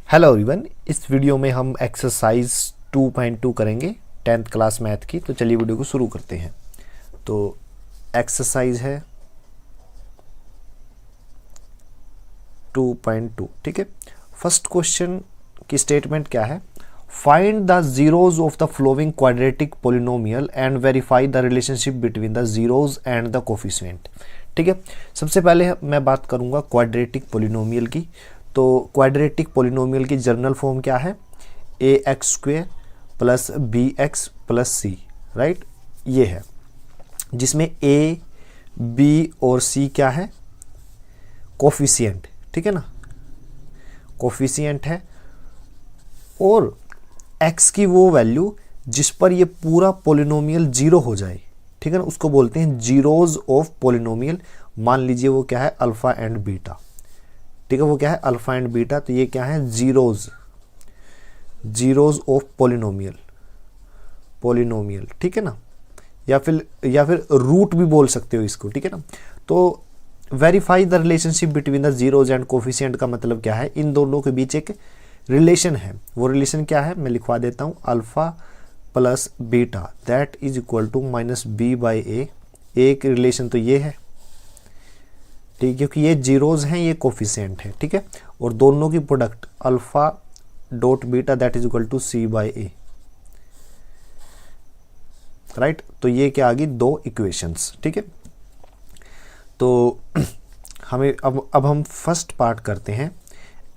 Hello everyone, इस video में हम एक्सरसाइज 2.2 करेंगे 10th क्लास मैथ की। तो चलिए वीडियो को शुरू करते हैं। तो एक्सरसाइज है 2.2, ठीक है। फर्स्ट क्वेश्चन की स्टेटमेंट क्या है? Find the zeros of the flowing quadratic polynomial and verify the relationship between the zeros and the coefficient. ठीक है, सबसे पहले मैं बात करूंगा क्वाड्रेटिक पोलिनोमियल की। तो क्वाड्रेटिक पोलिनोमियल की जर्नल फॉर्म क्या है? A x square plus b x plus c, right. ये है जिसमें ए बी और सी क्या है? कोफिशिएंट, ठीक है ना, कोफिशिएंट है। और एक्स की वो वैल्यू जिस पर ये पूरा पोलिनोमियल जीरो हो जाए, ठीक है ना, उसको बोलते हैं जीरोज ऑफ पोलिनोमियल। मान लीजिए वो क्या है? अल्फा एंड बीटा, ठीक है। वो क्या है? Alpha and beta. तो ये क्या है? जीरोज ऑफ पोलिनोमियल, ठीक है ना, या फिर रूट भी बोल सकते हो इसको, ठीक है ना। तो verify the relationship between the zeros and coefficient का मतलब क्या है? इन दोनों के बीच एक रिलेशन है। वो रिलेशन क्या है? मैं लिखवा देता हूं, alpha plus beta that is equal to minus b by a. एक रिलेशन तो ये है, ठीक है, क्योंकि ये जीरोज हैं, ये कोफिशिएंट है, ठीक है। और दोनों की product alpha dot beta that is equal to C by A, right. तो ये क्या आ गई? दो इक्वेशंस, ठीक है। तो हमें अब हम फर्स्ट पार्ट करते हैं,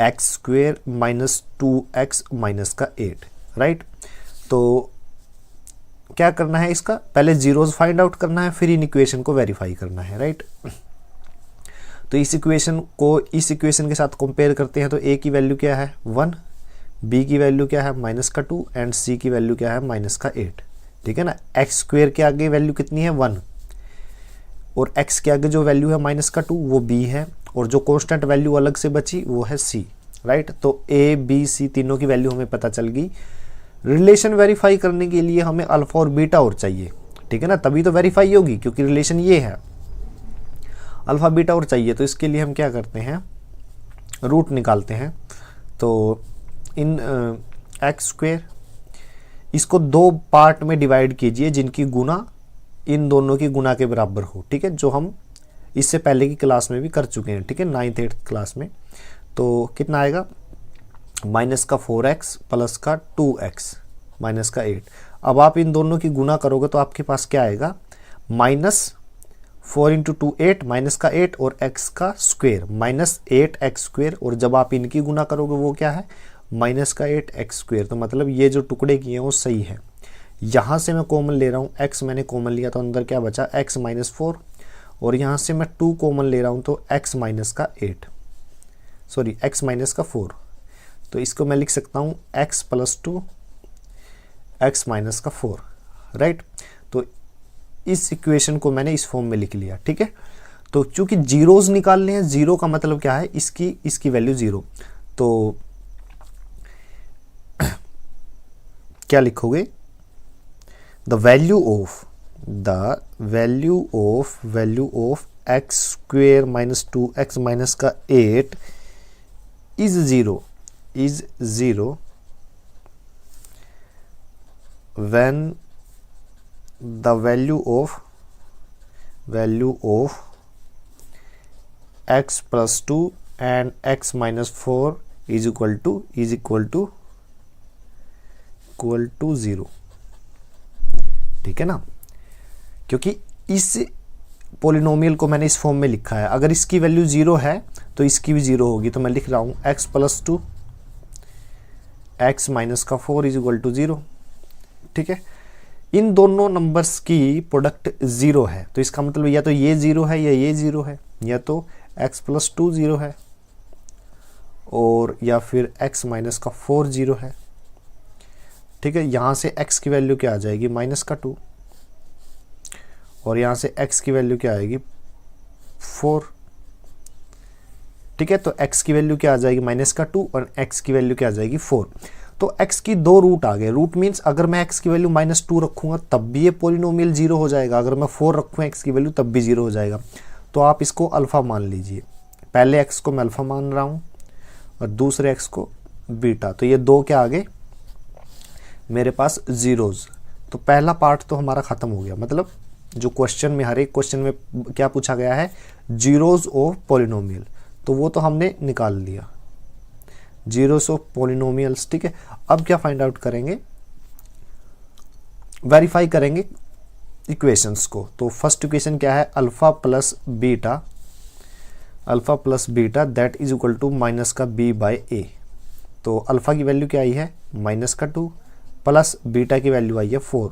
x square minus 2x minus का 8, राइट। तो क्या करना है इसका? पहले जीरोज फाइंड आउट करना है, फिर इन इक्वेशन को वेरीफाई करना है, राइट। तो इस इक्वेशन के साथ कंपेयर करते हैं। तो ए की वैल्यू क्या है? 1, बी की वैल्यू क्या है? माइनस का 2 एंड सी की वैल्यू क्या है? माइनस का 8, ठीक है ना। एक्स स्क्वेयर के आगे वैल्यू कितनी है? 1, और एक्स के आगे जो वैल्यू है माइनस का 2 वो बी है, और जो कांस्टेंट वैल्यू अलग से बची वो है सी, राइट। तो ए बी सी तीनों की वैल्यू हमें पता चल गई। रिलेशन वेरीफाई करने के लिए हमें अल्फा और बीटा और चाहिए, ठीक है ना, तभी तो वेरीफाई होगी, क्योंकि रिलेशन ये है, अल्फा बीटा और चाहिए। तो इसके लिए हम क्या करते हैं? रूट निकालते हैं। तो इन एक्स स्क्वेयर, इसको दो पार्ट में डिवाइड कीजिए जिनकी गुना इन दोनों की गुना के बराबर हो, ठीक है, जो हम इससे पहले की क्लास में भी कर चुके हैं, ठीक है, 9th 8th क्लास में। तो कितना आएगा? माइनस का 4x प्लस का 2x माइनस का 8। अब आप इन दोनों की गुना करोगे तो आपके पास क्या आएगा? माइनस 4 इंटू 2 8, माइनस का 8 और x का स्क्वेयर माइनस 8x स्क्वेयर। और जब आप इनकी गुना करोगे वो क्या है? माइनस का 8x स्क्वेयर। तो मतलब ये जो टुकड़े किए हैं वो सही है। यहाँ से मैं कॉमन ले रहा हूँ, x मैंने कॉमन लिया तो अंदर क्या बचा? x माइनस 4, और यहाँ से मैं 2 कॉमन ले रहा हूँ तो x माइनस का 8, सॉरी x माइनस का 4। तो इसको मैं लिख सकता हूँ x प्लस 2 x माइनस का 4, राइट। तो इस इक्वेशन को मैंने इस फॉर्म में लिख लिया, ठीक है। तो चूंकि जीरोज निकालने हैं, जीरो का मतलब क्या है? इसकी वैल्यू जीरो। तो क्या लिखोगे? The value of x square minus 2x minus का 8 is zero when the value of x plus 2 and x minus 4 is equal to 0, ठीक है ना। क्योंकि इस पोलिनोमियल को मैंने इस फॉर्म में लिखा है, अगर इसकी वैल्यू 0 है तो इसकी भी 0 होगी। तो मैं लिख रहा हूं x प्लस 2 x माइनस का 4 इज इक्वल टू 0, ठीक है। इन दोनों नंबर्स की प्रोडक्ट 0 है, तो इसका मतलब या तो ये 0 है या ये 0 है, या तो x प्लस 2 0 है और या फिर x माइनस का 4 0 है, ठीक है। यहाँ से x की वैल्यू क्या आ जाएगी? माइनस का 2, और यहाँ से x की वैल्यू क्या आएगी? 4, ठीक है। तो x की वैल्यू क्या आ जाएगी? माइनस का 2, और x की वैल्यू क्या आ जाएगी? 4। तो x की दो रूट आ गए। रूट मीन्स अगर मैं x की वैल्यू माइनस 2 रखूंगा तब भी ये पोलिनोमियल 0 हो जाएगा, अगर मैं 4 रखूँ x की वैल्यू तब भी 0 हो जाएगा। तो आप इसको अल्फा मान लीजिए। पहले x को मैं अल्फा मान रहा हूँ और दूसरे x को बीटा, तो ये दो क्या आ गए मेरे पास जीरोज। तो पहला पार्ट तो हमारा ख़त्म हो गया, मतलब जो क्वेश्चन में, हर एक क्वेश्चन में क्या पूछा गया है, जीरोज ऑफ पॉलिनोमियल, तो वो तो हमने निकाल लिया, जीरोज ऑफ पॉलिनोमियल्स। ठीक है, अब क्या फाइंड आउट करेंगे, वेरीफाई करेंगे इक्वेशंस को। तो फर्स्ट इक्वेशन क्या है, alpha plus beta that is equal to minus का बी बाय ए। तो अल्फा की वैल्यू क्या आई है माइनस का 2, प्लस बीटा की वैल्यू आई है 4,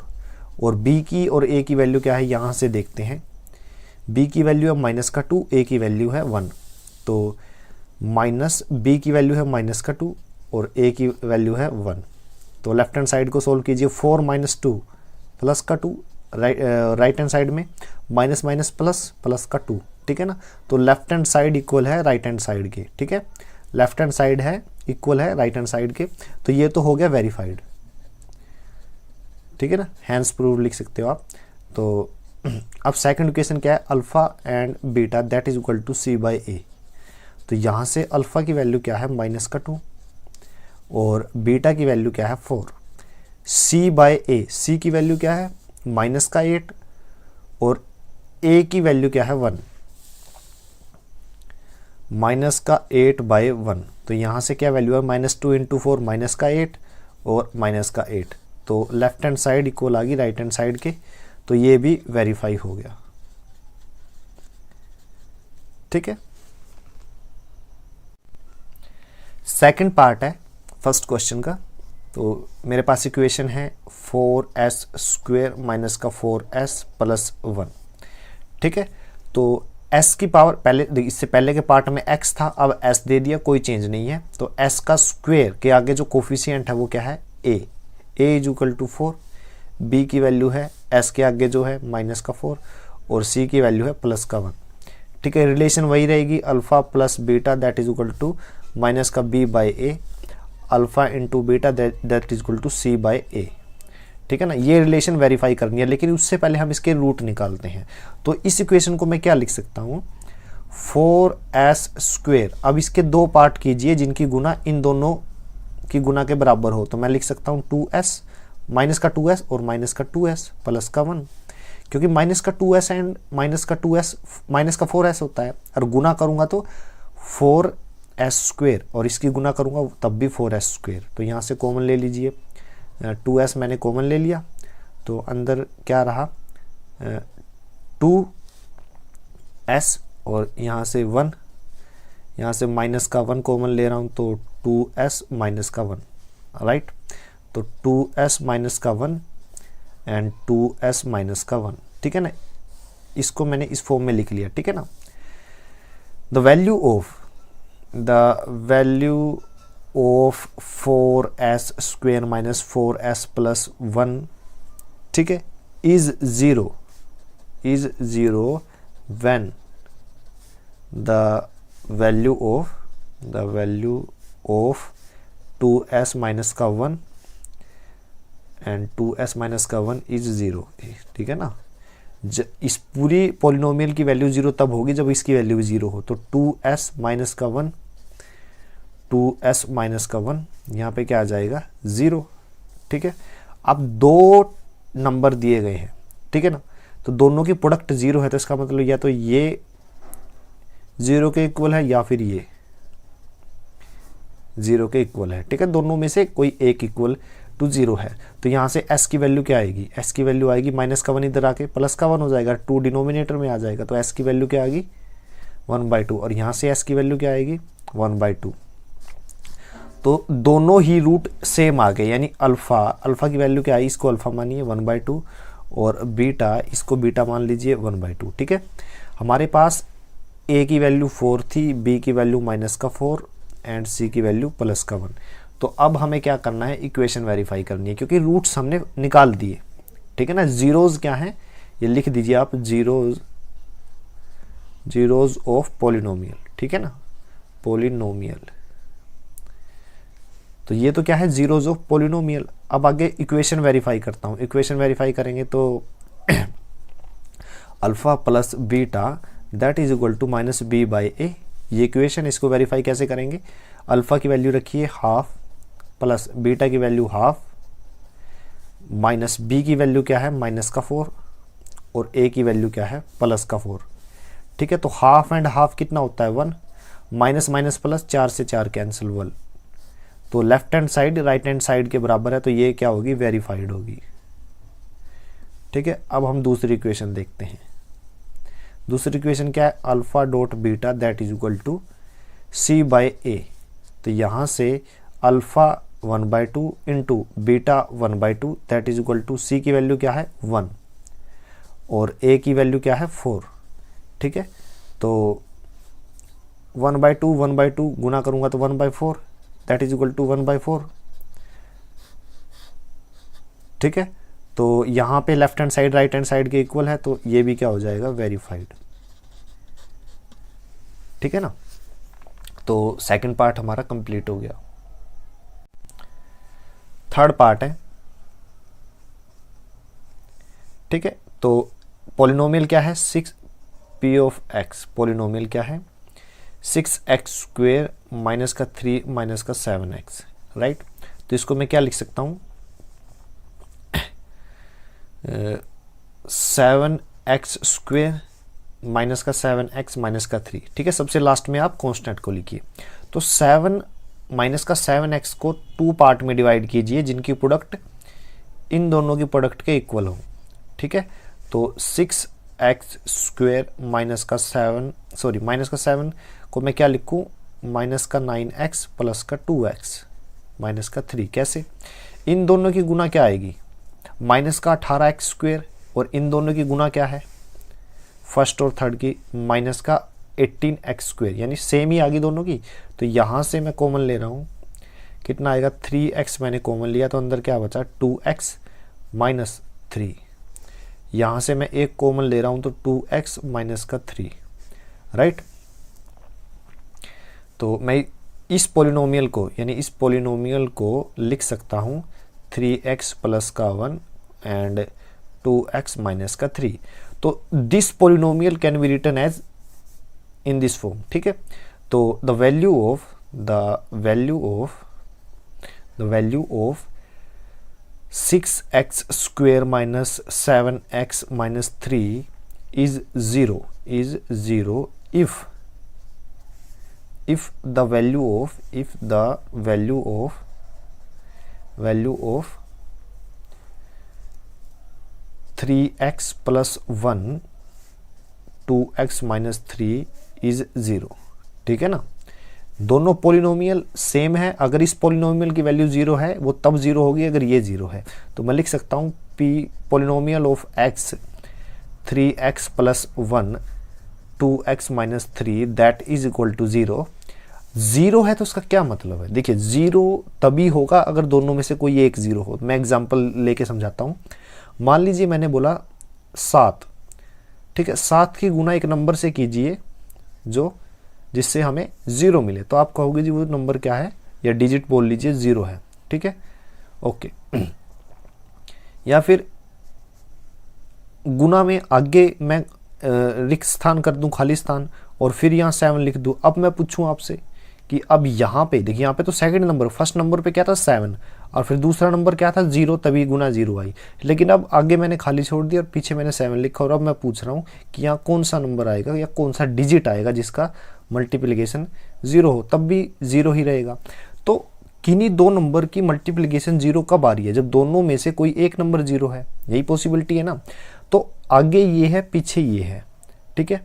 और बी की और ए की वैल्यू क्या है यहाँ से देखते हैं। बी की वैल्यू है माइनस का 2, ए की वैल्यू है 1, तो माइनस बी की वैल्यू है माइनस का 2 और ए की वैल्यू है 1। तो लेफ्ट हैंड साइड को सोल्व कीजिए, 4 माइनस 2 प्लस का 2, राइट हैंड साइड में माइनस माइनस प्लस, प्लस का 2, ठीक है ना। तो लेफ्ट हैंड साइड इक्वल है राइट हैंड साइड के, ठीक है, लेफ्ट हैंड साइड है इक्वल है राइट हैंड साइड के, तो ये तो हो गया वेरीफाइड, ठीक है ना, हैंस प्रूव लिख सकते हो आप। तो अब सेकंड इक्वेशन क्या है, alpha and beta that is equal to c by ए। तो यहाँ से अल्फा की वैल्यू क्या है माइनस का 2 और बीटा की वैल्यू क्या है 4, सी बाय ए, सी की वैल्यू क्या है माइनस का 8 और ए की वैल्यू क्या है 1, माइनस का 8 बाय 1। तो यहाँ से क्या वैल्यू है माइनस 2 इंटू 4 माइनस का 8 और माइनस का 8, तो लेफ्ट हैंड साइड इक्वल आ गई राइट हैंड साइड के, तो ये भी वेरीफाई हो गया, ठीक है। सेकंड पार्ट है फर्स्ट क्वेश्चन का। तो मेरे पास इक्वेशन है 4s स्क्वेयर माइनस का 4s प्लस 1, ठीक है। तो s की पावर, पहले इससे पहले के पार्ट में x था, अब s दे दिया, कोई चेंज नहीं है। तो s का स्क्वेयर के आगे जो कोफिशिएंट है वो क्या है a is equal to 4, b की वैल्यू है s के आगे जो है माइनस का 4 और c की वैल्यू है प्लस का 1, ठीक है। रिलेशन वही रहेगी, alpha plus beta that is equal to minus का b by a, alpha into beta that is equal to C by a, ठीक है ना। ये रिलेशन वेरीफाई करनी है, लेकिन उससे पहले हम इसके रूट निकालते हैं। तो इस इक्वेशन को मैं क्या लिख सकता हूँ, 4s स्क्वेयर। अब इसके दो पार्ट कीजिए जिनकी गुना इन दोनों की गुना के बराबर हो। तो मैं लिख सकता हूँ 2s, माइनस का 2s और माइनस का 2s प्लस का 1, क्योंकि माइनस का 2s एंड माइनस का 2s माइनस का 4s होता है, और गुना करूँगा तो 4s स्क्वेयर और इसकी गुना करूँगा तब भी 4s स्क्वेयर। तो यहाँ से कॉमन ले लीजिए, 2s मैंने कॉमन ले लिया, तो अंदर क्या रहा 2s और यहाँ से 1, यहाँ से माइनस का 1 कॉमन ले रहा हूँ तो 2s माइनस का 1, राइट। तो 2s माइनस का 1 एंड 2s माइनस का 1, ठीक है ना। इसको मैंने इस फॉर्म में लिख लिया, ठीक है ना। The value of 4s square minus 4s plus 1, ठीक है, is zero when the value of 2s minus का 1 एंड 2s माइनस का 1 इज 0, ठीक है ना। इस पूरी पॉलिनोमियल की वैल्यू 0 तब होगी जब इसकी वैल्यू 0 हो। तो 2s माइनस का 1, 2s माइनस का 1 यहाँ पे क्या आ जाएगा 0, ठीक है। अब दो नंबर दिए गए हैं, ठीक है ना, तो दोनों की प्रोडक्ट 0 है, तो इसका मतलब या तो ये 0 के इक्वल है या फिर ये 0 के इक्वल है, ठीक है। दोनों में से कोई एक इक्वल टू 0 है। तो यहाँ से s की वैल्यू क्या आएगी, s की वैल्यू आएगी माइनस का 1 इधर आके प्लस का 1 हो जाएगा, 2 डिनोमिनेटर में आ जाएगा, तो s की वैल्यू क्या आएगी 1/2 और यहाँ से s की वैल्यू क्या आएगी 1/2। तो दोनों ही रूट सेम आ गए, यानी अल्फा की वैल्यू क्या आई, इसको अल्फा मानिए 1/2 और बीटा, इसको बीटा मान लीजिए 1/2, ठीक है। हमारे पास a की वैल्यू 4 थी, b की वैल्यू माइनस का 4 एंड c की वैल्यू प्लस का 1। तो अब हमें क्या करना है, इक्वेशन वेरीफाई करनी है, क्योंकि रूट्स हमने निकाल दिए, ठीक है ना। जीरोज क्या है, ये लिख दीजिए आप, जीरोज ऑफ पॉलिनोमियल, ठीक है ना, पॉलिनोमियल। तो ये तो क्या है जीरोज ऑफ पॉलिनोमियल। अब आगे इक्वेशन वेरीफाई करता हूँ। इक्वेशन वेरीफाई करेंगे तो alpha plus beta that is equal to minus b by a, ये इक्वेशन, इसको वेरीफाई कैसे करेंगे, अल्फा की वैल्यू रखिए हाफ प्लस बीटा की वैल्यू हाफ माइनस बी की वैल्यू क्या है माइनस का 4 और ए की वैल्यू क्या है प्लस का 4। ठीक है, तो हाफ एंड हाफ कितना होता है 1, माइनस माइनस प्लस 4 से 4 कैंसिल 1, तो left hand side right hand side के बराबर है, तो ये क्या होगी वेरीफाइड होगी। ठीक है, अब हम दूसरी इक्वेशन देखते हैं। दूसरी इक्वेशन क्या है, alpha dot beta that is equal to c by ए। तो यहाँ से alpha 1/2 into beta 1/2 that is equal to c की वैल्यू क्या है 1 और ए की वैल्यू क्या है 4। ठीक है, तो 1/2 गुना करूंगा तो 1/4 दैट इज इक्वल टू 1/4। ठीक है, तो यहाँ पे left hand side right hand side के इक्वल है, तो ये भी क्या हो जाएगा वेरीफाइड। ठीक है ना, तो सेकंड पार्ट हमारा कंप्लीट हो गया। थर्ड पार्ट है। ठीक है, तो पॉलिनोमियल क्या है 6p ऑफ x। पॉलिनोमियल क्या है 6x² माइनस का 3 माइनस का 7x। राइट, तो इसको मैं क्या लिख सकता हूँ 7x² माइनस का 7x माइनस का 3। ठीक है, सबसे लास्ट में आप कांस्टेंट को लिखिए। तो 7 माइनस का 7x को 2 पार्ट में डिवाइड कीजिए जिनकी प्रोडक्ट इन दोनों की प्रोडक्ट के इक्वल हो। ठीक है, तो 6x² माइनस का 7 को मैं क्या लिखूं माइनस का 9x प्लस का 2x माइनस का 3। कैसे, इन दोनों की गुना क्या आएगी माइनस का 18x² और इन दोनों की गुना क्या है फर्स्ट और थर्ड की माइनस का 18x², यानी सेम ही आ गई दोनों की। तो यहाँ से मैं कॉमन ले रहा हूँ, कितना आएगा 3x मैंने कॉमन लिया तो अंदर क्या बचा 2x माइनस 3। यहाँ से मैं एक कॉमन ले रहा हूँ तो 2x माइनस का 3। राइट, तो मैं इस पॉलिनोमियल को यानी इस पॉलिनोमियल को लिख सकता हूँ 3x प्लस का 1 एंड 2x माइनस का 3। तो this polynomial can be written as in this form. ठीक है, तो the value of 6x² minus 7x minus 3 is 0 if the value of 3x plus 1 2x minus 3 is 0। ठीक है ना, दोनों पॉलिनोमियल सेम है। अगर इस पॉलिनोमियल की वैल्यू 0 है वो तब 0 होगी अगर ये 0 है। तो मैं लिख सकता हूँ p polynomial of x 3x plus 1 2x minus 3 that is equal to 0। 0 है तो उसका क्या मतलब है, देखिए 0 तभी होगा अगर दोनों में से कोई एक 0 हो। मैं एग्जांपल लेके समझाता हूँ। मान लीजिए मैंने बोला 7। ठीक है, 7 की गुना एक नंबर से कीजिए जो जिससे हमें 0 मिले, तो आप कहोगे जी वो नंबर क्या है या डिजिट बोल लीजिए 0 है। ठीक है, ओके। या फिर गुना में आगे मैं रिक्त स्थान कर दूं खाली स्थान और फिर यहाँ 7 लिख दूं। अब मैं पूछूं आपसे कि अब यहाँ पे देखिए, यहाँ पे तो सेकंड नंबर, फर्स्ट नंबर पे क्या था 7 और फिर दूसरा नंबर क्या था 0, तभी गुना 0 आई। लेकिन अब आगे मैंने खाली छोड़ दिया और पीछे मैंने 7 लिखा और अब मैं पूछ रहा हूँ कि यहाँ कौन सा नंबर आएगा या कौन सा डिजिट आएगा जिसका मल्टीप्लिकेशन 0 हो, तब भी 0 ही रहेगा। तो किन्हीं दो नंबर की मल्टीप्लिकेशन 0 कब आ रही है, जब दोनों में से कोई एक नंबर 0 है, यही पॉसिबिलिटी है ना। तो आगे ये है पीछे ये है। ठीक है,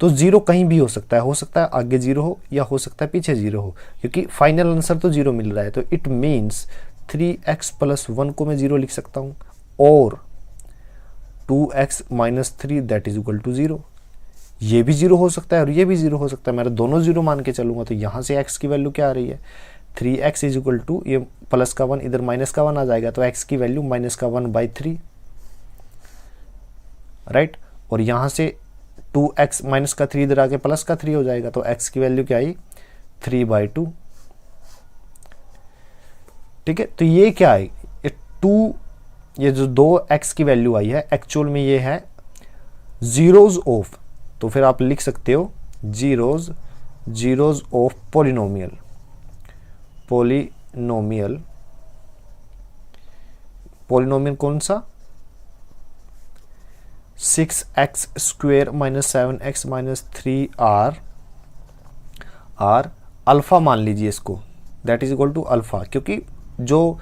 तो 0 कहीं भी हो सकता है आगे 0 हो या हो सकता है पीछे 0 हो, क्योंकि फाइनल आंसर तो 0 मिल रहा है। तो इट मीन्स 3x प्लस 1 को मैं 0 लिख सकता हूँ और 2x minus 3 that is equal to 0। ये भी 0 हो सकता है और ये भी 0 हो सकता है, मैं दोनों 0 मान के चलूंगा। तो यहाँ से x की वैल्यू क्या आ रही है 3x इज इक्वल टू, ये प्लस का 1 इधर माइनस का 1 आ जाएगा, तो x की वैल्यू माइनस का 1/3। राइट, और यहाँ से 2x माइनस का 3 इधर आके प्लस का 3 हो जाएगा, तो x की वैल्यू क्या आई 3/2। ठीक है, तो ये क्या है ये जो 2x की वैल्यू आई है एक्चुअल में ये है जीरोज ऑफ, तो फिर आप लिख सकते हो जीरोज ऑफ पॉलिनोमियल पॉलिनोमियल कौन सा, 6x square minus 7x minus 3 are alpha मान लीजिए इसको, that is equal to alpha, क्योंकि जो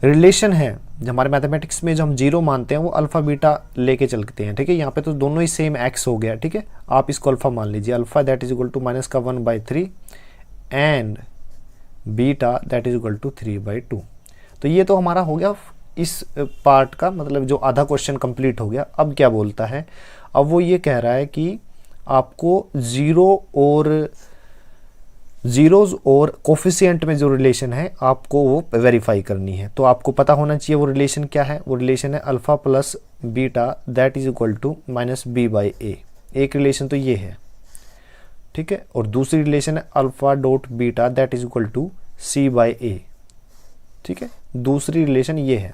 रिलेशन है जो हमारे मैथमेटिक्स में जो हम जीरो मानते हैं वो अल्फा बीटा लेके चलते हैं, ठीक है। यहाँ पे तो दोनों ही सेम x हो गया, ठीक है, आप इसको अल्फा मान लीजिए, alpha that is equal to minus का 1/3 and beta that is equal to 3/2। तो ये तो हमारा हो गया इस पार्ट का, मतलब जो आधा क्वेश्चन कंप्लीट हो गया। अब क्या बोलता है, अब वो ये कह रहा है कि आपको जीरोज और कोफिशिएंट में जो रिलेशन है आपको वो वेरीफाई करनी है। तो आपको पता होना चाहिए वो रिलेशन क्या है, वो रिलेशन है alpha plus beta that is equal to minus b/a। एक रिलेशन तो ये है, ठीक है, और दूसरी रिलेशन है alpha dot beta that is equal to c/a, ठीक है, दूसरी रिलेशन ये है।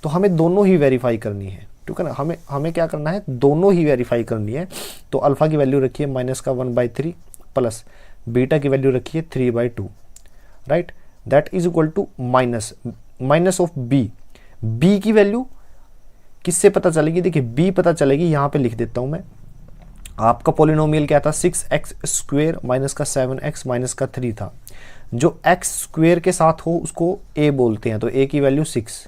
तो हमें दोनों ही वेरीफाई करनी है, ठीक है ना, हमें क्या करना है, दोनों ही वेरीफाई करनी है। तो अल्फा की वैल्यू रखिए माइनस का 1/3 प्लस बीटा की वैल्यू रखिए 3/2, right, that is equal to minus of B की वैल्यू किससे पता चलेगी, देखिए बी पता चलेगी, यहां पे लिख देता हूं मैं। आपका पॉलिनोमियल क्या था, 6x स्क्वेयर माइनस का 7x माइनस का 3 था। जो x स्क्वेयर के साथ हो उसको a बोलते हैं, तो a की वैल्यू 6।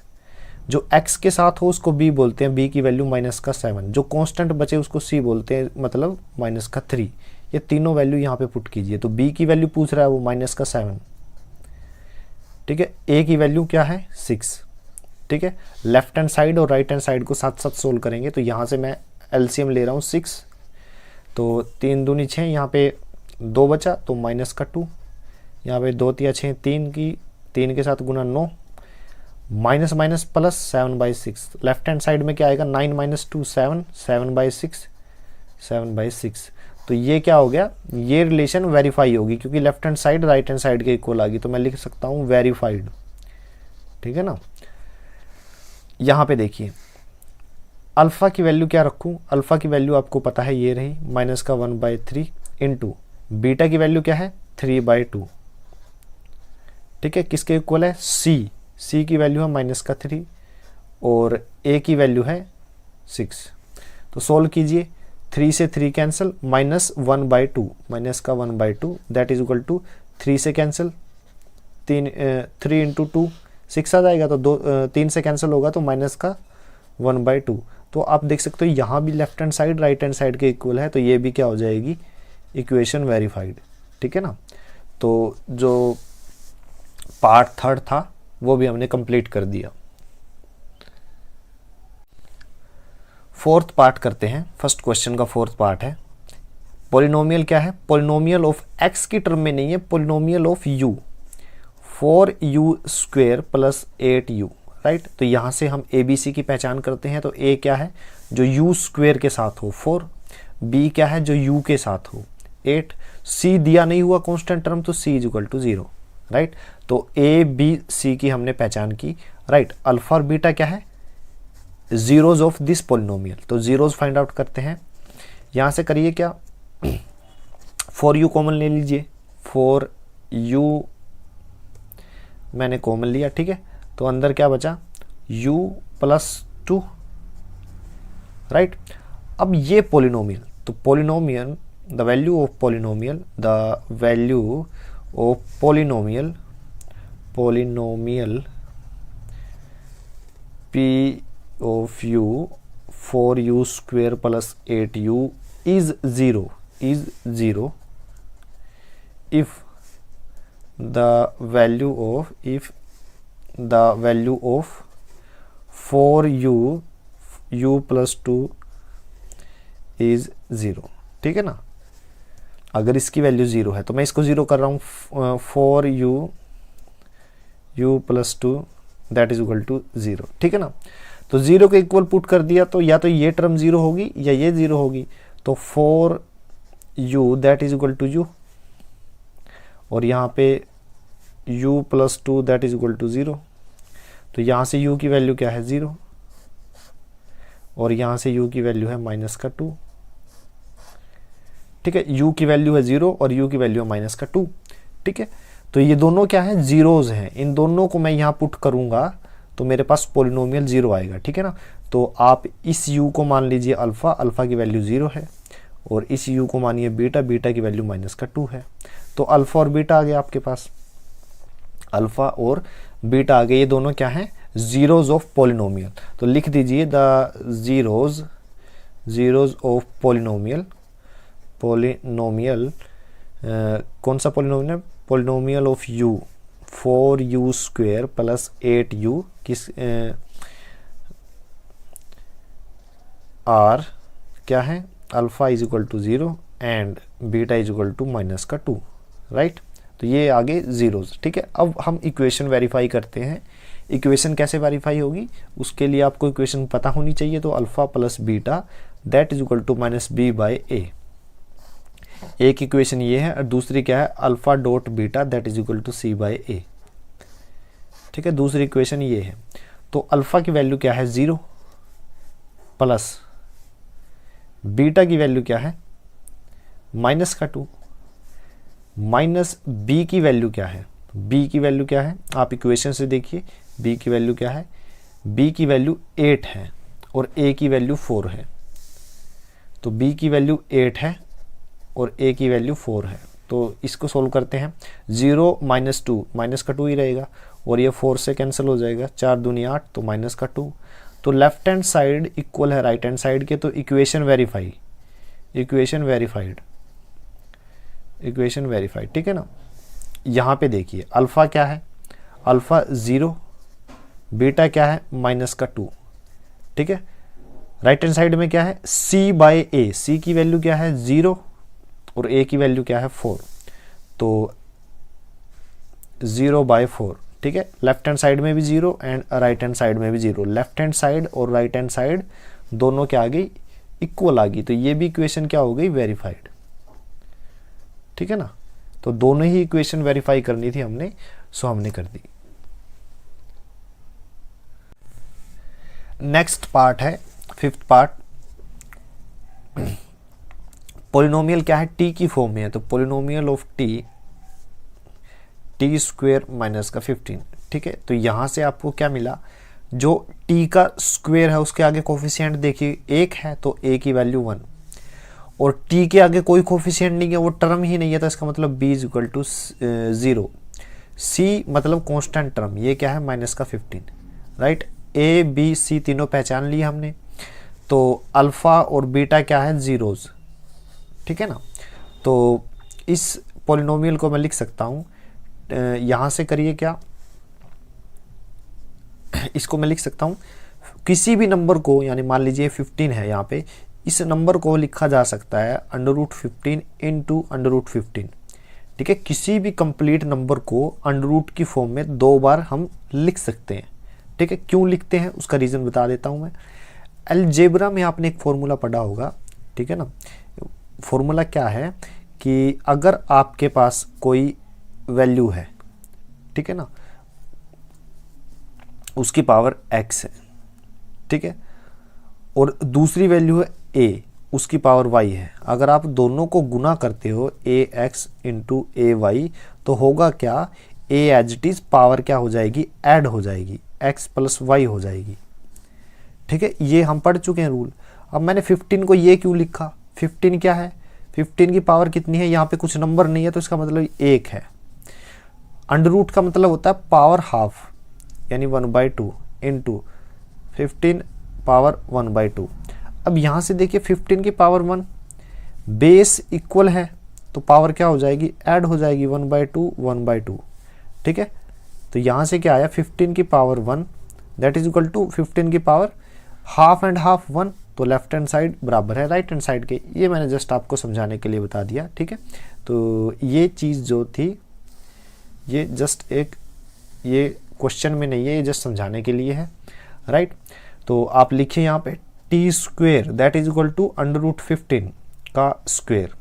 जो x के साथ हो उसको b बोलते हैं, b की वैल्यू माइनस का 7। जो कांस्टेंट बचे उसको c बोलते हैं, मतलब माइनस का 3। ये तीनों वैल्यू यहाँ पे पुट कीजिए। तो b की वैल्यू पूछ रहा है वो माइनस का 7, ठीक है, a की वैल्यू क्या है 6, ठीक है। लेफ्ट हैंड साइड और राइट हैंड साइड को साथ साथ सोल्व करेंगे। तो यहाँ से मैं एलसीएम ले रहा हूँ 6, तो 3 दूनी 6, यहाँ पे 2 बचा तो माइनस का 2, यहाँ पे 2 तिया 6, 3 के साथ गुना 9, minus minus plus 7/6। Left hand side में क्या आएगा, 9 माइनस 2 7, 7/6। तो ये क्या हो गया, ये रिलेशन वेरीफाई होगी क्योंकि left hand side right hand side के इक्वल आ गई। तो मैं लिख सकता हूँ वेरीफाइड, ठीक है ना। यहाँ पे देखिए अल्फा की वैल्यू क्या रखूँ, अल्फा की वैल्यू आपको पता है ये रही माइनस का 1/3 इंटू बीटा की वैल्यू क्या है 3/2, ठीक है, किसके इक्वल है सी की वैल्यू है माइनस का 3 और a की वैल्यू है 6। तो सोल्व कीजिए, 3 से 3 कैंसिल, माइनस 1/2, माइनस का 1/2 दैट इज इक्वल टू 3 से कैंसिल, 3 इंटू 2 6 आ जाएगा, तो 3 से कैंसिल होगा तो माइनस का 1/2। तो आप देख सकते हो यहाँ भी left hand side right hand side के इक्वल है, तो ये भी क्या हो जाएगी, इक्वेशन वेरीफाइड, ठीक है ना। तो जो पार्ट थर्ड था वो भी हमने कंप्लीट कर दिया। फोर्थ पार्ट करते हैं, फर्स्ट क्वेश्चन का फोर्थ पार्ट है, पॉलिनोमियल क्या है, पॉलिनोमियल ऑफ x की टर्म में नहीं है, polynomial of u, 4u square plus 8u, right. तो यहाँ से हम ABC की पहचान करते हैं। तो a क्या है, जो u स्क्वेयर के साथ हो 4, b क्या है, जो u के साथ हो 8, c दिया नहीं हुआ कांस्टेंट टर्म, तो c is equal to 0, right. तो a b c की हमने पहचान की, राइट। अल्फा और बीटा क्या है, जीरोज ऑफ दिस पॉलिनोमियल। तो जीरोज फाइंड आउट करते हैं, यहाँ से करिए क्या, 4u कॉमन ले लीजिए, 4u मैंने कॉमन लिया, ठीक है। तो अंदर क्या बचा, u प्लस 2, राइट। अब ये पॉलिनोमियल, तो polynomial the value of polynomial, the value of polynomial p of u 4u square plus 8u is 0 if the value of 4u plus 2 is 0, ठीक है ना। अगर इसकी वैल्यू 0 है तो मैं इसको 0 कर रहा हूँ, 4u plus 2 that is equal to 0, ठीक है ना। तो 0 के इक्वल पुट कर दिया, तो या तो ये टर्म 0 होगी या ये 0 होगी। तो 4u that is equal to u, और यहाँ पे u plus 2 that is equal to 0। तो यहाँ से u की वैल्यू क्या है 0, और यहाँ से u की वैल्यू है माइनस का 2, ठीक है। u की वैल्यू है 0 और u की वैल्यू है माइनस का 2, ठीक है। तो ये दोनों क्या है, जीरोज हैं, इन दोनों को मैं यहाँ पुट करूंगा तो मेरे पास पोलिनोमियल 0 आएगा, ठीक है ना। तो आप इस u को मान लीजिए अल्फ़ा, अल्फ़ा की वैल्यू 0 है, और इस u को मानिए बीटा, बीटा की वैल्यू -2 है। तो अल्फ़ा और बीटा आ गया आपके पास, अल्फ़ा और बीटा आ गए, ये दोनों क्या हैं, ज़ीरोज़ ऑफ पोलिनोमियल। तो लिख दीजिए द ज़ीरोज़ ऑफ पोलिनोमियल, कौन सा polynomial, polynomial of u 4u² plus 8u किस आर क्या है, alpha is equal to 0 and beta is equal to -2, right. तो ये आगे ज़ीरोज़, ठीक है। अब हम इक्वेशन वेरीफाई करते हैं। इक्वेशन कैसे वेरीफाई होगी, उसके लिए आपको इक्वेशन पता होनी चाहिए। तो alpha plus beta that is equal to -b/a, एक इक्वेशन ये है, और दूसरी क्या है, alpha dot beta that is equal to c/a, ठीक है। दूसरी इक्वेशन ये है। तो अल्फ़ा की वैल्यू क्या है 0, प्लस बीटा की वैल्यू क्या है -2, माइनस b की वैल्यू क्या है, b की वैल्यू क्या है, आप इक्वेशन से देखिए b की वैल्यू क्या है, b की वैल्यू 8 है और a की वैल्यू 4 है। तो b की वैल्यू 8 है और a की वैल्यू 4 है। तो इसको सोल्व करते हैं, 0 -2 -2 ही रहेगा, और ये 4 से कैंसिल हो जाएगा, 4 दूनी 8, तो -2। तो लेफ्ट हैंड साइड इक्वल है राइट हैंड साइड के, तो इक्वेशन वेरीफाइड, ठीक है ना। यहाँ पे देखिए अल्फ़ा क्या है, अल्फ़ा 0, बीटा क्या है -2, ठीक है। राइट हैंड साइड में क्या है c/a, c की वैल्यू क्या है 0 और a की वैल्यू क्या है 4, तो 0/4, ठीक है। लेफ्ट हैंड साइड में भी 0 एंड राइट हैंड साइड में भी 0, लेफ्ट हैंड साइड और राइट हैंड साइड दोनों क्या आ गई, इक्वल आ गई। तो ये भी इक्वेशन क्या हो गई, वेरीफाइड, ठीक है ना। तो दोनों ही इक्वेशन वेरीफाई करनी थी हमने, सो हमने कर दी। नेक्स्ट पार्ट है, 5th पार्ट, पोलिनोमियल क्या है, t की फॉर्म में है। तो पोलिनोमियल ऑफ t t² -15, ठीक है। तो यहाँ से आपको क्या मिला, जो t का स्क्वायर है उसके आगे कोफिशिएंट देखिए 1 है, तो a की वैल्यू 1, और t के आगे कोई कोफिशिएंट नहीं है, वो टर्म ही नहीं है, तो इसका मतलब b is equal to 0, c मतलब कांस्टेंट टर्म, ये क्या है -15, राइट। a b c तीनों पहचान लिए हमने। तो अल्फ़ा और बीटा क्या है, ज़ीरोज़, ठीक है ना। तो इस पोलिनोमियल को मैं लिख सकता हूँ, यहाँ से करिए क्या, इसको मैं लिख सकता हूँ किसी भी नंबर को, यानी मान लीजिए 15 है यहाँ पे, इस नंबर को लिखा जा सकता है √15 इंटू √15, ठीक है। किसी भी कंप्लीट नंबर को अंडर की फॉर्म में 2 बार हम लिख सकते हैं, ठीक है। क्यों लिखते हैं उसका रीज़न बता देता हूँ मैं। अलजेब्रा में आपने एक फॉर्मूला पढ़ा होगा, ठीक है ना। फॉर्मूला क्या है कि अगर आपके पास कोई वैल्यू है, ठीक है ना, उसकी पावर x है, ठीक है, और दूसरी वैल्यू है a, उसकी पावर y है। अगर आप दोनों को गुना करते हो ax इंटू ay, तो होगा क्या, a as it is power क्या हो जाएगी, ऐड हो जाएगी, x प्लस y हो जाएगी, ठीक है। ये हम पढ़ चुके हैं रूल। अब मैंने 15 को ये क्यों लिखा, 15 क्या है, 15 की पावर कितनी है, यहाँ पे कुछ नंबर नहीं है, तो इसका मतलब 1 है। अंडर का मतलब होता है पावर हाफ, यानी 1/2 इंटू 15 पावर 1/2। अब यहाँ से देखिए 15 की पावर 1, बेस इक्वल है, तो पावर क्या हो जाएगी, ऐड हो जाएगी, 1/2 ठीक है। तो यहाँ से क्या आया, 15 की power 1 that is equal to 15 की पावर हाफ एंड हाफ 1, तो लेफ्ट हैंड साइड बराबर है राइट हैंड साइड के। ये मैंने जस्ट आपको समझाने के लिए बता दिया, ठीक है। तो ये चीज़ जो थी, ये जस्ट एक, ये क्वेश्चन में नहीं है, ये जस्ट समझाने के लिए है, राइट। तो आप लिखिए यहाँ पे t² that is equal to √15 का स्क्वेयर।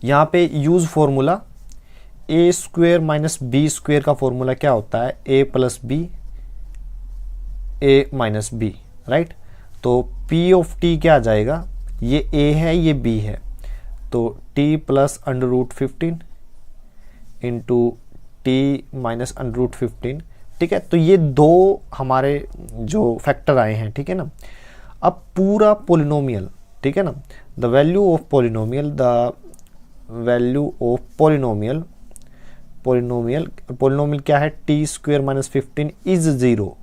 यहाँ पे use formula a² minus b² का फॉर्मूला क्या होता है, a plus b a minus b, right. तो p ऑफ t क्या आ जाएगा, ये a है ये b है, तो t plus √15 into t minus √15 ठीक है। तो ये दो हमारे जो फैक्टर आए हैं, ठीक है ना। अब पूरा पोलिनोमियल, ठीक है ना, the value of polynomial, the value of polynomial, polynomial क्या है, T square minus 15 is zero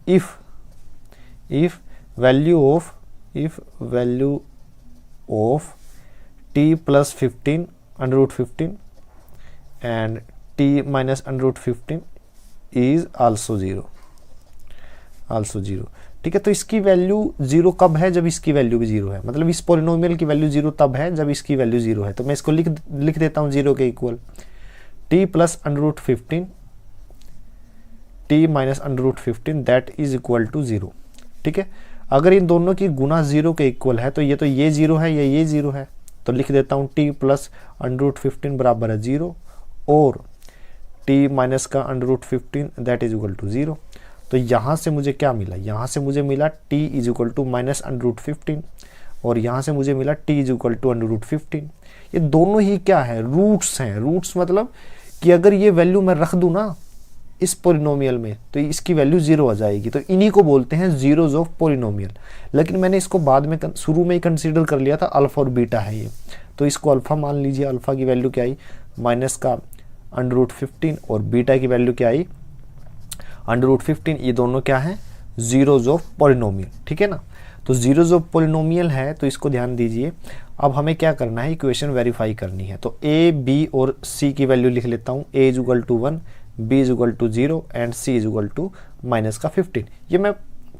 if value of T plus 15 under root 15 and T minus under root 15 is also zero, ठीक है। तो इसकी वैल्यू जीरो कब है, जब इसकी वैल्यू भी जीरो है, मतलब इस पोलिनोमियल की वैल्यू जीरो तब है जब इसकी वैल्यू जीरो है। तो मैं इसको लिख देता हूँ जीरो के equal, T plus under root 15 T minus under root 15 that is equal to zero, ठीक है। अगर इन दोनों की गुना जीरो के इक्वल है तो ये जीरो है या ये जीरो है, तो लिख देता हूँ टी प्लस अंडर रूट 15 बराबर है जीरो और टी माइनस का under root 15 that is equal to zero. तो यहाँ से मुझे क्या मिला, यहाँ से मुझे मिला t is equal to minus under root 15 और यहाँ से मुझे मिला t is equal to under root 15। ये दोनों ही क्या है, रूट्स हैं। रूट्स मतलब कि अगर ये वैल्यू मैं रख दूँ ना इस पोलिनोमियल में तो इसकी वैल्यू जीरो आ जाएगी। तो इन्हीं को बोलते हैं जीरोज ऑफ पोलिनोमियल। लेकिन मैंने इसको बाद में शुरू में ही कंसीडर कर लिया था, अल्फा और बीटा है ये, तो इसको अल्फा मान लीजिए। अल्फा की वैल्यू क्या आई, माइनस का अंडर रूट 15 और बीटा की वैल्यू क्या आई, अंडर रूट 15। ये दोनों क्या है, जीरोज ऑफ पोलिनोमियल, ठीक है ना। तो जीरोज ऑफ पोलिनोमियल है तो इसको ध्यान दीजिए। अब हमें क्या करना है, इक्वेशन वेरीफाई करनी है। तो a, b और c की वैल्यू लिख लेता हूँ। a is equal to 1, b is equal to 0 and c is equal to minus का 15। ये मैं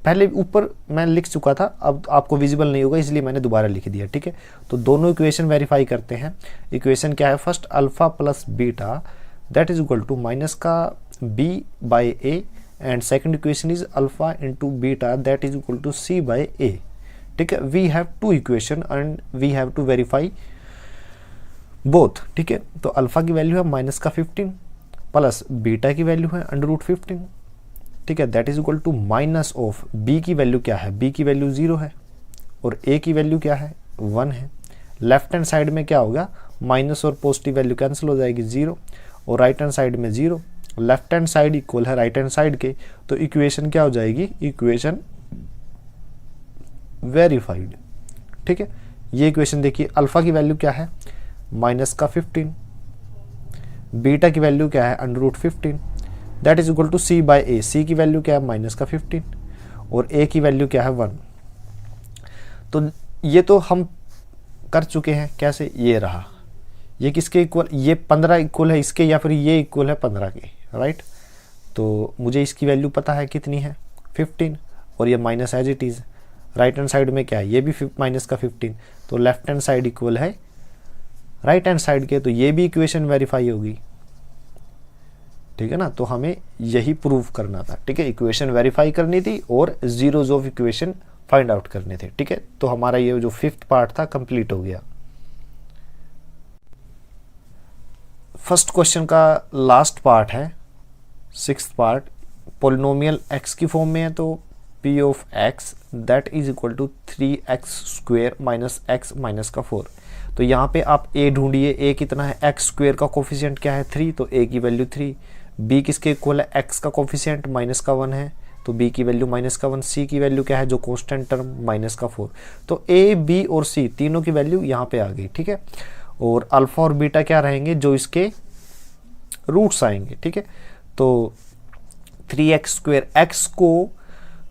पहले ऊपर मैं लिख चुका था, अब आपको विजिबल नहीं होगा इसलिए मैंने दोबारा लिख दिया, ठीक है। तो दोनों इक्वेशन वेरीफाई करते हैं। इक्वेशन क्या है, first alpha plus beta that is equal to minus का b by a and second equation is alpha into beta that is equal to c by a, ठीक है। we have two equation and we have to verify both, ठीक है। तो alpha की value है minus का 15 plus beta की value है अंडर रूट 15, ठीक है, that is equal to minus of b की वैल्यू क्या है, b की वैल्यू 0 है और a की वैल्यू क्या है 1 है। लेफ्ट हैंड साइड में क्या होगा, माइनस और पॉजिटिव वैल्यू कैंसिल हो जाएगी 0 और राइट हैंड साइड में 0। लेफ्ट हैंड साइड इक्वल है राइट हैंड साइड के, तो इक्वेशन क्या हो जाएगी, इक्वेशन वेरीफाइड, ठीक है। ये इक्वेशन देखिए, अल्फा की वैल्यू क्या है माइनस का 15, बीटा की वैल्यू क्या है under root 15 that is equal to c by a। c की वैल्यू क्या है माइनस का 15 और a की वैल्यू क्या है 1। तो ये तो हम कर चुके हैं, कैसे, ये रहा, ये किसके इक्वल, ये 15 इक्वल है इसके या फिर ये इक्वल है 15 के, राइट। तो मुझे इसकी वैल्यू पता है कितनी है 15 और ये minus as it is. Right hand side में क्या है, ये भी माइनस का 15, तो लेफ्ट हैंड साइड इक्वल है राइट हैंड साइड के, तो ये भी इक्वेशन वेरीफाई होगी, ठीक है ना। तो हमें यही प्रूव करना था, ठीक है। इक्वेशन वेरीफाई करनी थी और zeros of equation find out करने थे, ठीक है। तो हमारा ये जो 5th पार्ट था कंप्लीट हो गया। फर्स्ट क्वेश्चन का लास्ट पार्ट है 6th पार्ट। पोलिनोमियल x की फॉर्म में है तो p of x that is equal to 3x square minus x minus का 4। तो यहाँ पे आप a ढूंढिए, a कितना है, x स्क्वेयर का कोफिशिएंट क्या है 3, तो a की वैल्यू 3। b किसके इक्वल है, x का कोफिशिएंट माइनस का 1 है तो b की वैल्यू माइनस का 1। c की वैल्यू क्या है, जो कांस्टेंट टर्म माइनस का 4। तो a, b और c तीनों की वैल्यू यहाँ पे आ गई, ठीक है। और अल्फा और बीटा क्या रहेंगे, जो इसके रूट्स आएंगे, ठीक है। तो 3x स्क्वेयर, x को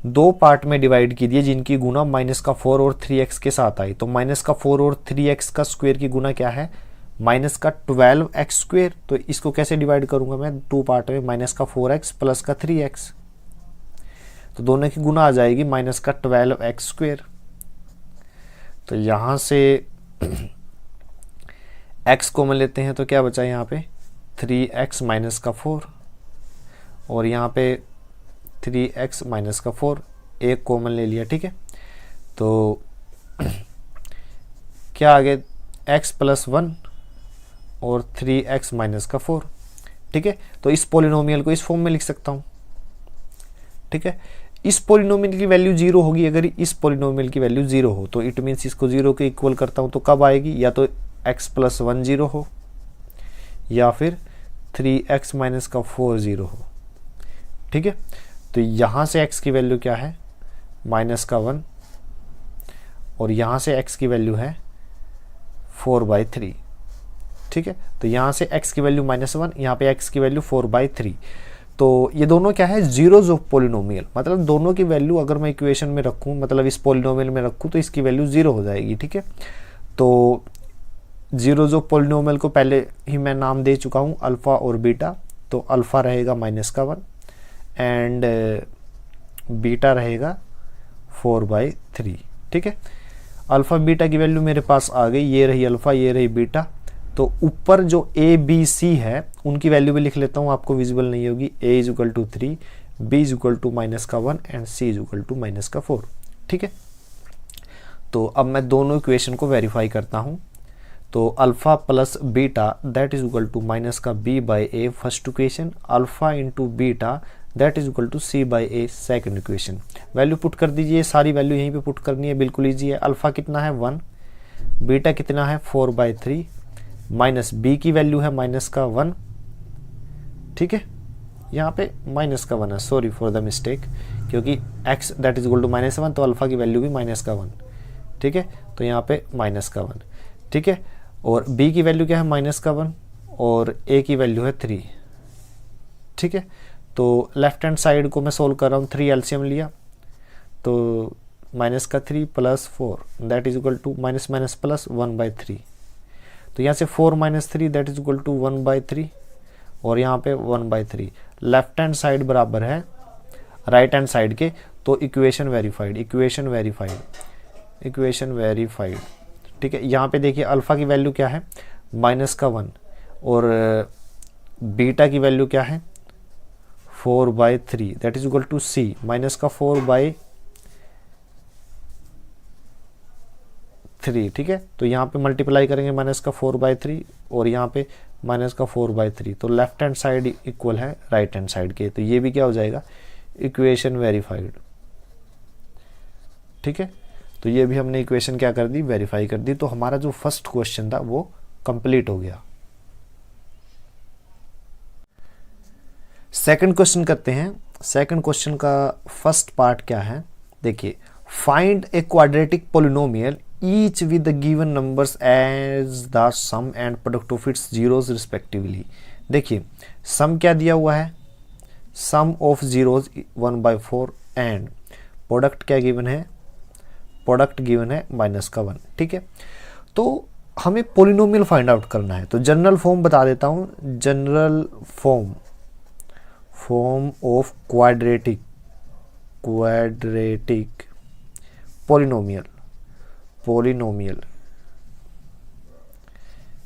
2 पार्ट में डिवाइड कीजिए जिनकी गुना माइनस का 4 और 3x के साथ आई। तो माइनस का 4 और 3x का स्क्वेयर की गुना क्या है, माइनस का 12x स्क्वेयर। तो इसको कैसे डिवाइड करूंगा मैं 2 पार्ट में, माइनस का 4x प्लस का 3x, तो दोनों की गुना आ जाएगी माइनस का 12x स्क्वेयर। तो यहां से x कॉमन लेते हैं तो क्या बचा यहाँ पे 3x माइनस का 4 और यहाँ पे 3x माइनस का 4, एक कॉमन ले लिया, ठीक है। तो क्या आ गया x प्लस 1 और 3x माइनस का 4, ठीक है। तो इस पोलिनोमियल को इस फॉर्म में लिख सकता हूँ, ठीक है। इस पोलिनोमियल की वैल्यू 0 होगी, अगर इस पोलिनोमियल की वैल्यू 0 हो तो इट मीन्स इसको 0 के इक्वल करता हूँ तो कब आएगी, या तो x प्लस 1 0 हो या फिर 3x माइनस का 4 0 हो, ठीक है। तो यहाँ से x की वैल्यू क्या है, -1, और यहाँ से x की वैल्यू है 4/3, ठीक है। तो यहाँ से x की वैल्यू -1, यहाँ पे x की वैल्यू 4/3। तो ये दोनों क्या है, जीरोज ऑफ पोलिनोमियल, मतलब दोनों की वैल्यू अगर मैं इक्वेशन में रखूँ, मतलब इस पोलिनोमियल में रखूँ तो इसकी वैल्यू 0 हो जाएगी, ठीक है। तो जीरोज ऑफ पोलिनोमियल को पहले ही मैं नाम दे चुका हूँ, अल्फ़ा और बीटा। तो अल्फ़ा रहेगा -1 एंड बीटा रहेगा 4/3, ठीक है। अल्फ़ा बीटा की वैल्यू मेरे पास आ गई, ये रही अल्फ़ा, ये रही बीटा। तो ऊपर जो ए बी सी है उनकी वैल्यू भी लिख लेता हूँ, आपको विजिबल नहीं होगी। a = 3, b = -1 एंड c = -4, ठीक है। तो अब मैं दोनों इक्वेशन को वेरीफाई करता हूँ। तो alpha plus beta that is equal to -b/a first equation, alpha into beta that is equal to c/a second equation. Value put कर दीजिए, सारी वैल्यू यहीं पे पुट करनी है, बिल्कुल ईजी है। अल्फ़ा कितना है 1, बीटा कितना है 4/3, माइनस बी की वैल्यू है -1, ठीक है। यहाँ पे -1 है, सॉरी फॉर द मिस्टेक, क्योंकि x that is equal to -1 तो अल्फ़ा की वैल्यू भी -1, ठीक है। तो यहाँ पे -1, ठीक है। और b की वैल्यू क्या है -1 और a की वैल्यू है 3, ठीक है। तो लेफ्ट हैंड साइड को मैं सोल्व कर रहा हूँ, 3 एलसीएम लिया तो -3 + 4 that is equal to minus plus 1/3। तो यहाँ से 4 - 3 दैट इज इक्वल टू 1/3 और यहाँ पे 1/3। लेफ्ट हैंड साइड बराबर है राइट हैंड साइड के, तो इक्वेशन वेरीफाइड, इक्वेशन वेरीफाइड, ठीक है। यहाँ पे देखिए अल्फ़ा की वैल्यू क्या है -1 और बीटा की वैल्यू क्या है 4/3 that is equal to c -4/3, ठीक है। तो यहाँ पे मल्टीप्लाई करेंगे -4/3 और यहाँ पे -4/3, तो लेफ्ट हैंड साइड इक्वल है राइट हैंड साइड के, तो ये भी क्या हो जाएगा इक्वेशन वेरीफाइड, ठीक है। तो ये भी हमने इक्वेशन क्या कर दी, वेरीफाई कर दी। तो हमारा जो फर्स्ट क्वेश्चन था वो कंप्लीट हो गया। सेकंड क्वेश्चन करते हैं। सेकंड क्वेश्चन का फर्स्ट पार्ट क्या है, देखिए, find a quadratic polynomial each with the given numbers as the sum and product of its zeros respectively. देखिए सम क्या दिया हुआ है, sum of zeros 1/4 and product क्या गिवन है, प्रोडक्ट गिवन है -1, ठीक है। तो हमें पोलिनोमियल फाइंड आउट करना है, तो जनरल फॉर्म बता देता हूँ, general form of quadratic polynomial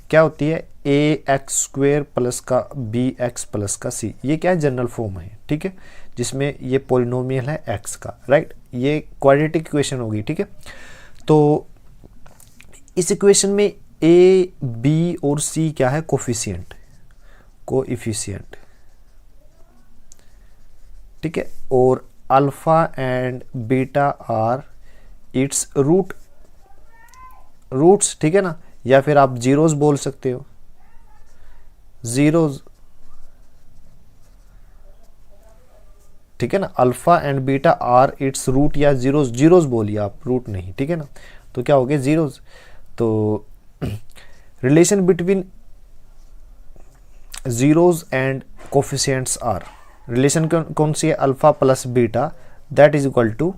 क्या होती है, ax² प्लस का bx प्लस का c। ये क्या है, जनरल फॉर्म है, ठीक है, जिसमें ये पोलिनोमियल है x का, राइट। ये क्वाड्रेटिक इक्वेशन होगी, ठीक है। तो इस इक्वेशन में a, b और c क्या है, कोफिशिएंट, ठीक है। और alpha and beta are its roots, ठीक है ना, या फिर आप जीरोज बोल सकते हो, जीरोज, ठीक है ना। Alpha and beta are its root या जीरोज बोलिए आप, रूट नहीं, ठीक है ना। तो क्या हो गया, जीरोज। तो relation between zeros and coefficients are, relation कौन सी है, alpha plus beta that is equal to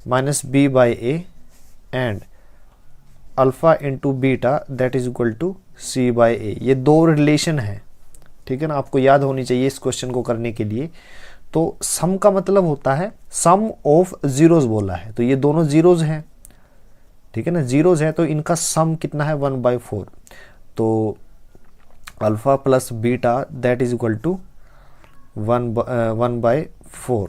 -b/a and alpha into beta that is equal to c/a। ये दो रिलेशन है, ठीक है ना, आपको याद होनी चाहिए इस क्वेश्चन को करने के लिए। तो सम का मतलब होता है सम ऑफ जीरोज बोला है, तो ये दोनों जीरोज हैं, ठीक है ना, जीरोज है, तो इनका सम कितना है 1/4। तो alpha plus beta that is equal to 1/4,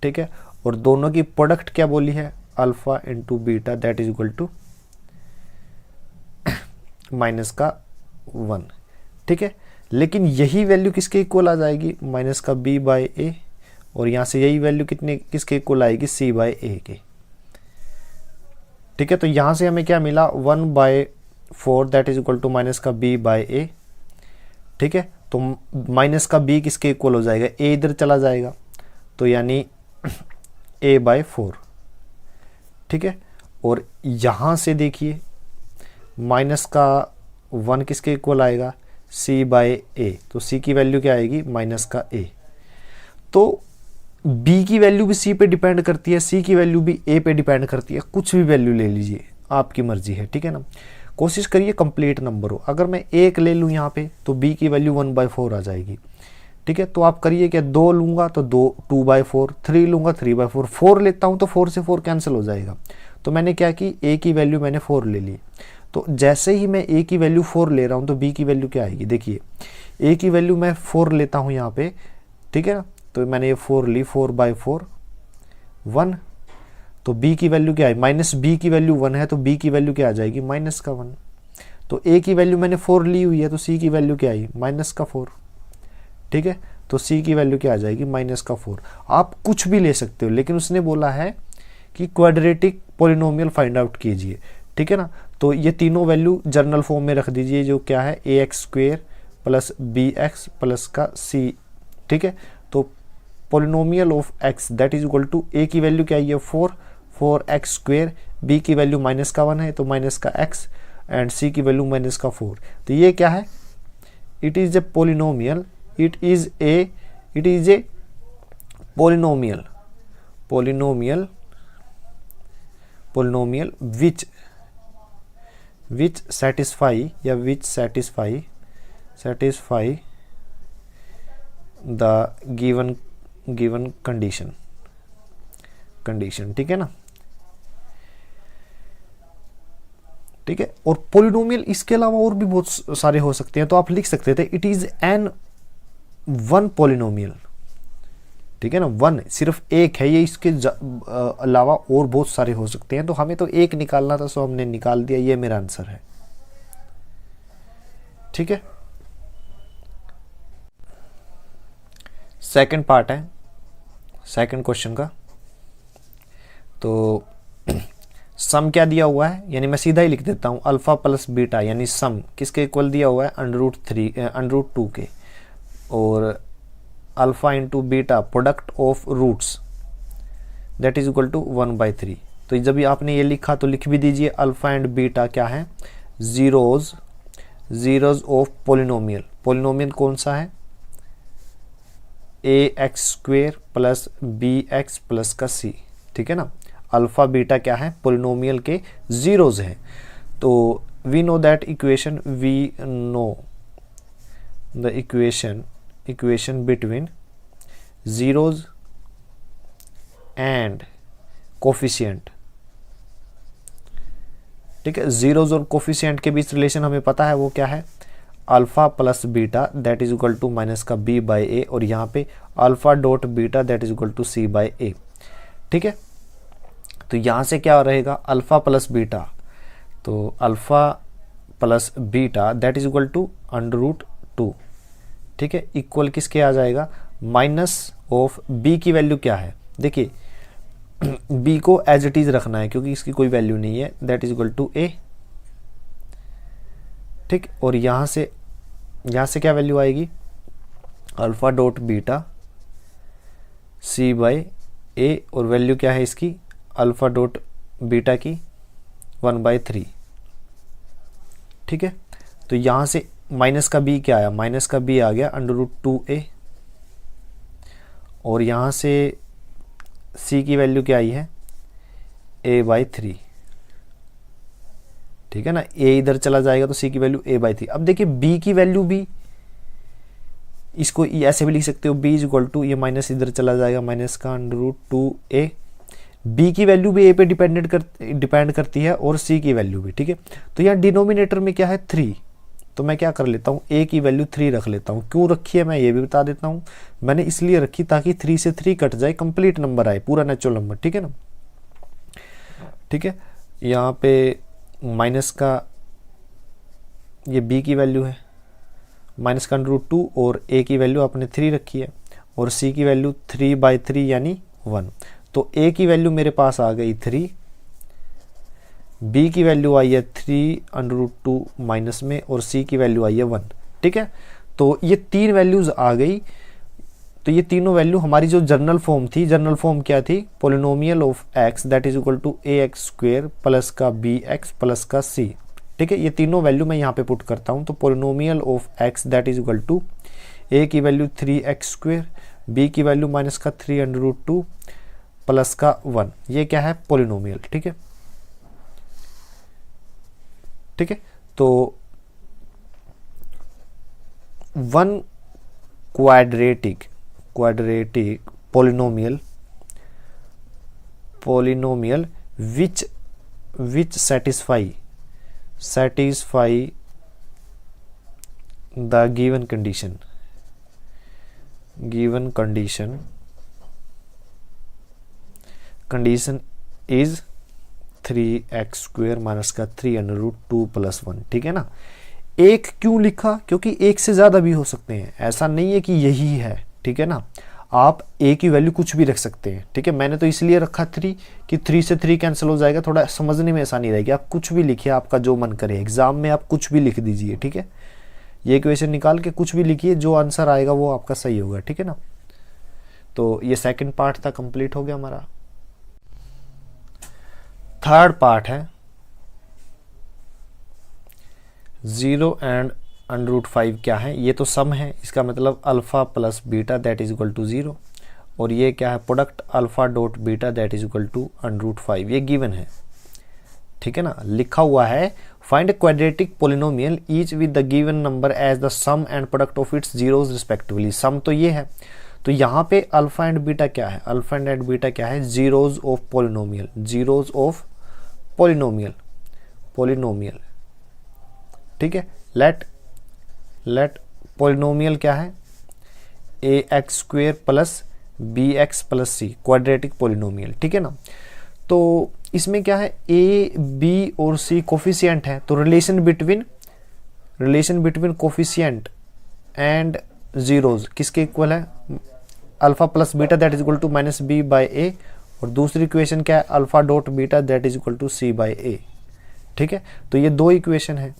ठीक है। और दोनों की प्रोडक्ट क्या बोली है, alpha into beta that is equal to -1, ठीक है। लेकिन यही वैल्यू किसके इक्वल आ जाएगी, -b/a, और यहाँ से यही वैल्यू किसके इक्वल आएगी, c/a के, ठीक है। तो यहाँ से हमें क्या मिला 1/4 that is equal to -b/a, ठीक है। तो माइनस का b किसके इक्वल हो जाएगा, a इधर चला जाएगा, तो यानी a/4, ठीक है। और यहाँ से देखिए माइनस का 1 किसके इक्वल आएगा, c/a, तो c की वैल्यू क्या आएगी, माइनस का a। तो b की वैल्यू भी c पे डिपेंड करती है, c की वैल्यू भी a पे डिपेंड करती है, कुछ भी वैल्यू ले लीजिए, आपकी मर्जी है, ठीक है ना। कोशिश करिए कंप्लीट नंबर हो। अगर मैं 1 ले लूँ यहाँ पे तो b की वैल्यू 1/4 आ जाएगी, ठीक है। तो आप करिए क्या, 2 लूँगा तो 2/4, 3 लूँगा 3/4, 4 लेता हूँ तो 4 से 4 कैंसिल हो जाएगा। तो मैंने क्या की, a की वैल्यू मैंने 4 ले ली। तो जैसे ही मैं a की वैल्यू 4 ले रहा हूँ तो b की वैल्यू क्या आएगी, देखिए a की वैल्यू मैं 4 लेता हूँ यहाँ पे, ठीक है ना। तो मैंने ये 4 ली, 4/4 1, तो b की वैल्यू क्या है, माइनस b की वैल्यू 1 है, तो b की वैल्यू क्या आ जाएगी, माइनस का 1। तो a की वैल्यू मैंने 4 ली हुई है, तो c की वैल्यू क्या आई, माइनस का 4, ठीक है। तो c की वैल्यू क्या आ जाएगी, माइनस का 4। आप कुछ भी ले सकते हो, लेकिन उसने बोला है कि क्वाड्रेटिक पॉलिनोमियल फाइंड आउट कीजिए, ठीक है ना। तो ये तीनों वैल्यू जर्नल फॉर्म में रख दीजिए, जो क्या है ax² प्लस bx प्लस का c, ठीक है। तो polynomial of x that is equal to a की वैल्यू क्या है, 4x², b की वैल्यू माइनस का 1 है तो माइनस का x, एंड c की वैल्यू माइनस का 4। तो ये क्या है, it is a polynomial, it is a polynomial which satisfy the given condition, ठीक है ना, ठीक है। और पॉलिनोमियल इसके अलावा और भी बहुत सारे हो सकते हैं, तो आप लिख सकते थे it is an one polynomial, ठीक है ना। 1 सिर्फ एक है, ये इसके अलावा और बहुत सारे हो सकते हैं, तो हमें तो एक निकालना था, सो हमने निकाल दिया, ये मेरा आंसर है, ठीक है। सेकंड पार्ट है सेकंड क्वेश्चन का। तो सम क्या दिया हुआ है, यानी मैं सीधा ही लिख देता हूँ, अल्फा प्लस बीटा, यानी सम किसके इक्वल दिया हुआ है, √2 के, और alpha into beta product of roots that is equal to 1/3। तो जब आपने ये लिखा तो लिख भी दीजिए, अल्फा एंड बीटा क्या है, जीरोज ऑफ पॉलिनोमियल कौन सा है, ax² प्लस bx प्लस का c, ठीक है ना। अल्फा बीटा क्या है, पॉलिनोमियल के जीरोज हैं। तो we know that equation, we know the equation between zeros and coefficient, ठीक है। जीरोज और कोफिशिएंट के बीच रिलेशन हमें पता है, वो क्या है, alpha plus beta that is equal to minus का b/a, और यहाँ पे alpha dot beta that is equal to c/a, ठीक है। तो यहाँ से क्या रहेगा, अल्फा प्लस बीटा, तो alpha plus beta that is equal to √2, ठीक है, इक्वल किसके आ जाएगा, माइनस ऑफ b की वैल्यू क्या है, देखिए b को एज इट इज रखना है क्योंकि इसकी कोई वैल्यू नहीं है, that is equal to a, ठीक। और यहाँ से क्या वैल्यू आएगी, अल्फा डॉट बीटा c/a, और वैल्यू क्या है इसकी, अल्फा डॉट बीटा की 1/3, ठीक है। तो यहाँ से माइनस का b क्या आया, माइनस का b आ गया √2a, और यहाँ से c की वैल्यू क्या आई है, a/3, ठीक है ना। a इधर चला जाएगा तो c की वैल्यू a/3। अब देखिए b की वैल्यू भी, इसको ऐसे भी लिख सकते हो, b इज इक्वल टू, ये माइनस इधर चला जाएगा, माइनस का √2a, b की वैल्यू भी a पे डिपेंड करती है, और c की वैल्यू भी, ठीक है। तो यहाँ डिनोमिनेटर में क्या है, 3, तो मैं क्या कर लेता हूँ, a की वैल्यू 3 रख लेता हूँ। क्यों रखी है मैं ये भी बता देता हूँ, मैंने इसलिए रखी ताकि 3 से 3 कट जाए, कंप्लीट नंबर आए, पूरा नेचुरल नंबर, ठीक है ना, ठीक है। यहाँ पे माइनस का, ये b की वैल्यू है माइनस का √2, और a की वैल्यू आपने 3 रखी है, और c की वैल्यू 3/3 यानी 1। तो a की वैल्यू मेरे पास आ गई 3, b की वैल्यू आई है 3 √2 माइनस में, और c की वैल्यू आई है 1, ठीक है। तो ये 3 वैल्यूज आ गई। तो ये तीनों वैल्यू हमारी जो जनरल फॉर्म थी, जनरल फॉर्म क्या थी, polynomial of x that is equal to a x square plus का बी एक्स प्लस का सी। ठीक है, ये तीनों वैल्यू मैं यहाँ पे पुट करता हूँ। तो polynomial of x that is equal to a की वैल्यू 3x स्क्वेयर, बी की वैल्यू माइनस का 3√2 प्लस का 1, ये क्या है, पोलिनोमियल। ठीक है, ठीक है। तो 1 quadratic polynomial which satisfy the given condition is 3x square minus का 3√2 प्लस 1। ठीक है ना। एक क्यों लिखा, क्योंकि एक से ज्यादा भी हो सकते हैं, ऐसा नहीं है कि यही है। ठीक है ना, आप ए की वैल्यू कुछ भी रख सकते हैं। ठीक है, मैंने तो इसलिए रखा 3 कि 3 से 3 कैंसिल हो जाएगा, थोड़ा समझने में आसानी रहेगी। आप कुछ भी लिखिए, आपका जो मन करे, एग्जाम में आप कुछ भी लिख दीजिए। ठीक है, ये इक्वेशन निकाल के कुछ भी लिखिए, जो आंसर आएगा वो आपका सही होगा। ठीक है ना। तो ये सेकंड पार्ट था, कंप्लीट हो गया हमारा। थर्ड पार्ट है 0 एंड √5 क्या है, ये तो सम है, इसका मतलब alpha plus beta that is equal to 0, और ये क्या है, product alpha dot beta that is equal to √5, ये गिवन है। ठीक है ना, लिखा हुआ है find quadratic polynomial each with the given number as the sum and product of its zeros respectively. Sum तो ये है, तो यहाँ पे अल्फा एंड बीटा क्या है, अल्फा एंड बीटा क्या है, zeros of polynomial, zeros of polynomial. ठीक है, लेट पोलिनोमियल क्या है, a x square plus b x plus c, quadratic polynomial. ठीक है ना। तो इसमें क्या है, ए बी और सी कोफिशिएंट है, तो relation between coefficient and zeros किसके इक्वल है, alpha plus beta that is equal to minus b by a, और दूसरी इक्वेशन क्या है, alpha dot beta that is equal to C by a. ठीक है, तो ये दो इक्वेशन है।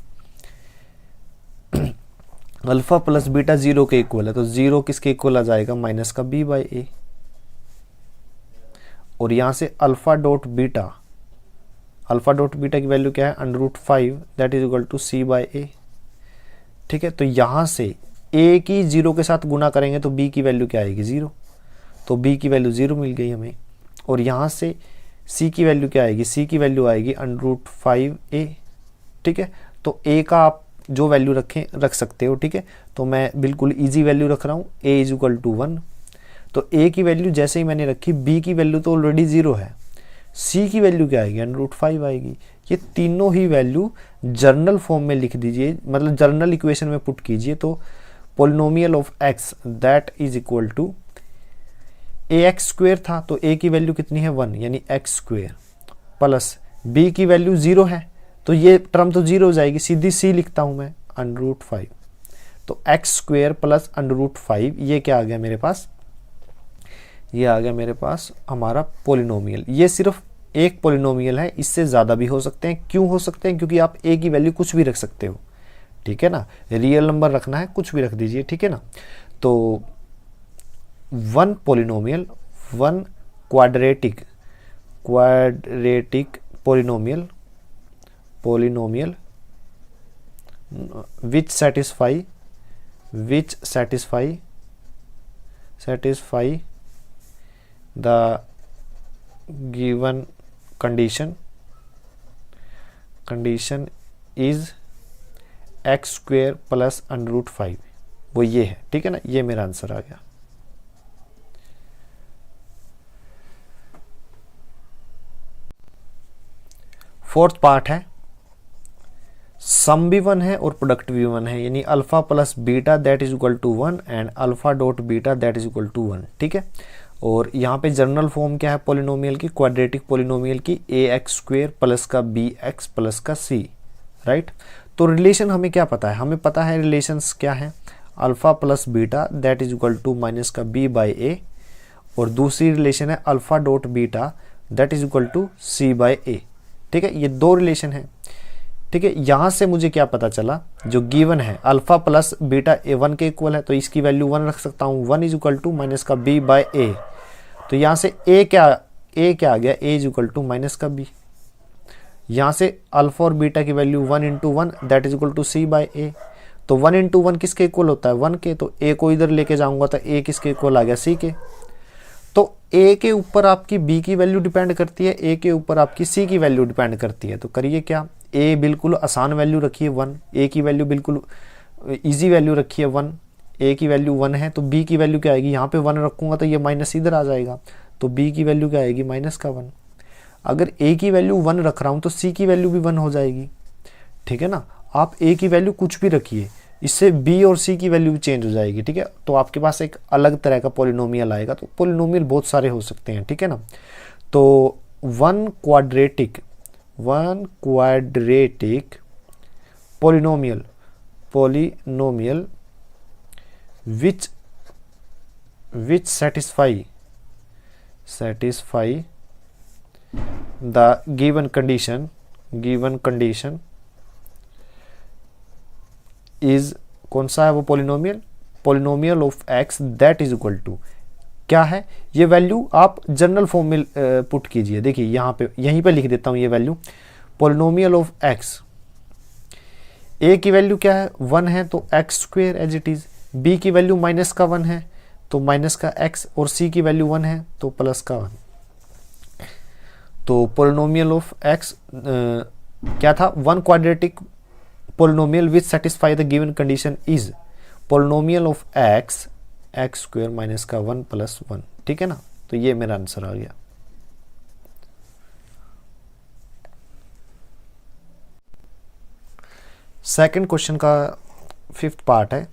अल्फा प्लस बीटा 0 के इक्वल है, तो 0 किसके इक्वल आ जाएगा, माइनस का b बाई ए, और यहां से अल्फा डॉट बीटा की वैल्यू क्या है, √5 that is equal to c by a. ठीक है, तो यहां से a की 0 के साथ गुना करेंगे तो b की वैल्यू क्या आएगी, 0, तो b की वैल्यू 0 मिल गई हमें, और यहां से c की वैल्यू क्या आएगी, c की वैल्यू आएगी √5a। ठीक है, तो a का आप जो वैल्यू रख सकते हो। ठीक है, तो मैं बिल्कुल इजी वैल्यू रख रहा हूँ, a इज इक्वल टू 1, तो a की वैल्यू जैसे ही मैंने रखी, b की वैल्यू तो ऑलरेडी 0 है, c की वैल्यू क्या आएगी, √5 आएगी। ये तीनों ही वैल्यू जर्नल फॉर्म में लिख दीजिए, मतलब जर्नल इक्वेशन में पुट कीजिए। तो polynomial of x that is equal to a x square था, तो a की वैल्यू कितनी है, 1, यानी x स्क्वेयर, प्लस b की वैल्यू 0 है, तो ये टर्म तो 0 हो जाएगी, सीधी c लिखता हूं मैं, √5, तो x स्क्वेयर प्लस √5, ये क्या आ गया मेरे पास, ये आ गया मेरे पास हमारा पोलिनोमियल। ये सिर्फ एक पोलिनोमियल है, इससे ज़्यादा भी हो सकते हैं। क्यों हो सकते हैं, क्योंकि आप a की वैल्यू कुछ भी रख सकते हो। ठीक है ना, रियल नंबर रखना है, कुछ भी रख दीजिए। ठीक है ना, तो 1 polynomial, 1 quadratic polynomial which satisfy the given condition is x square plus √5, वो ये है। ठीक है ना, ये मेरा आंसर आ गया। फोर्थ पार्ट है, सम भी 1 है और प्रोडक्ट भी 1 है, यानी alpha plus beta that is equal to 1 and alpha dot beta that is equal to 1। ठीक है, और यहाँ पे जनरल फॉर्म क्या है पोलिनोमियल की, क्वाड्रेटिक पोलिनोमियल की, ए एक्स स्क्वेयर प्लस का बी एक्स प्लस का सी। राइट, तो रिलेशन हमें क्या पता है, हमें पता है रिलेशंस क्या है, alpha plus beta that is equal to minus का b बाई ए, और दूसरी रिलेशन है alpha dot beta that is equal to c by a. ठीक है, ये दो रिलेशन है। ठीक है, यहाँ से मुझे क्या पता चला, जो गिवन है अल्फा प्लस बीटा ए 1 के इक्वल है, तो इसकी वैल्यू 1 रख सकता हूँ। 1 इज इक्वल टू माइनस का बी बाय ए। तो यहाँ से ए क्या आ गया, a is equal to minus का बी। यहाँ से अल्फा और बीटा की value 1 into 1 that is equal to c by ए। तो 1 इंटू 1 किसके इक्वल होता है, 1 के। तो ए को इधर लेके जाऊंगा तो ए किसके इक्वल आ गया, सी के। तो ए के ऊपर आपकी बी की वैल्यू डिपेंड करती है, ए के ऊपर आपकी सी की वैल्यू डिपेंड करती है। तो करिए क्या, ए बिल्कुल आसान वैल्यू रखिए 1, ए की वैल्यू बिल्कुल इजी वैल्यू रखिए 1, ए की वैल्यू 1 है तो बी की वैल्यू क्या आएगी, यहाँ पे 1 रखूंगा तो ये माइनस इधर आ जाएगा, तो बी की वैल्यू क्या आएगी, माइनस का 1। अगर ए की वैल्यू 1 रख रहा हूँ तो सी की वैल्यू भी 1 हो जाएगी, ठीक है ना। आप ए की वैल्यू कुछ भी रखिए, इससे बी और सी की वैल्यू भी चेंज हो जाएगी, ठीक है। तो आपके पास एक अलग तरह का पॉलिनोमियल आएगा। तो पॉलिनोमियल बहुत सारे हो सकते हैं, ठीक है ना। तो one quadratic polynomial which satisfy the given condition is कौन सा है वो polynomial of x that is equal to क्या है, ये वैल्यू आप जनरल फॉर्म में पुट कीजिए। देखिए यहाँ पे, यहीं पे लिख देता हूँ ये value, polynomial of x. A की वैल्यू क्या है, 1 है तो x square as it is, b की वैल्यू माइनस का 1 है तो माइनस का एक्स, और सी की वैल्यू 1 है तो प्लस का 1। तो पॉलिनोमियल ऑफ एक्स क्या था, one quadratic polynomial which satisfy the given condition is polynomial of x square minus का 1 प्लस 1, ठीक है ना। तो ये मेरा आंसर आ गया। सेकंड क्वेश्चन का 5th पार्ट है,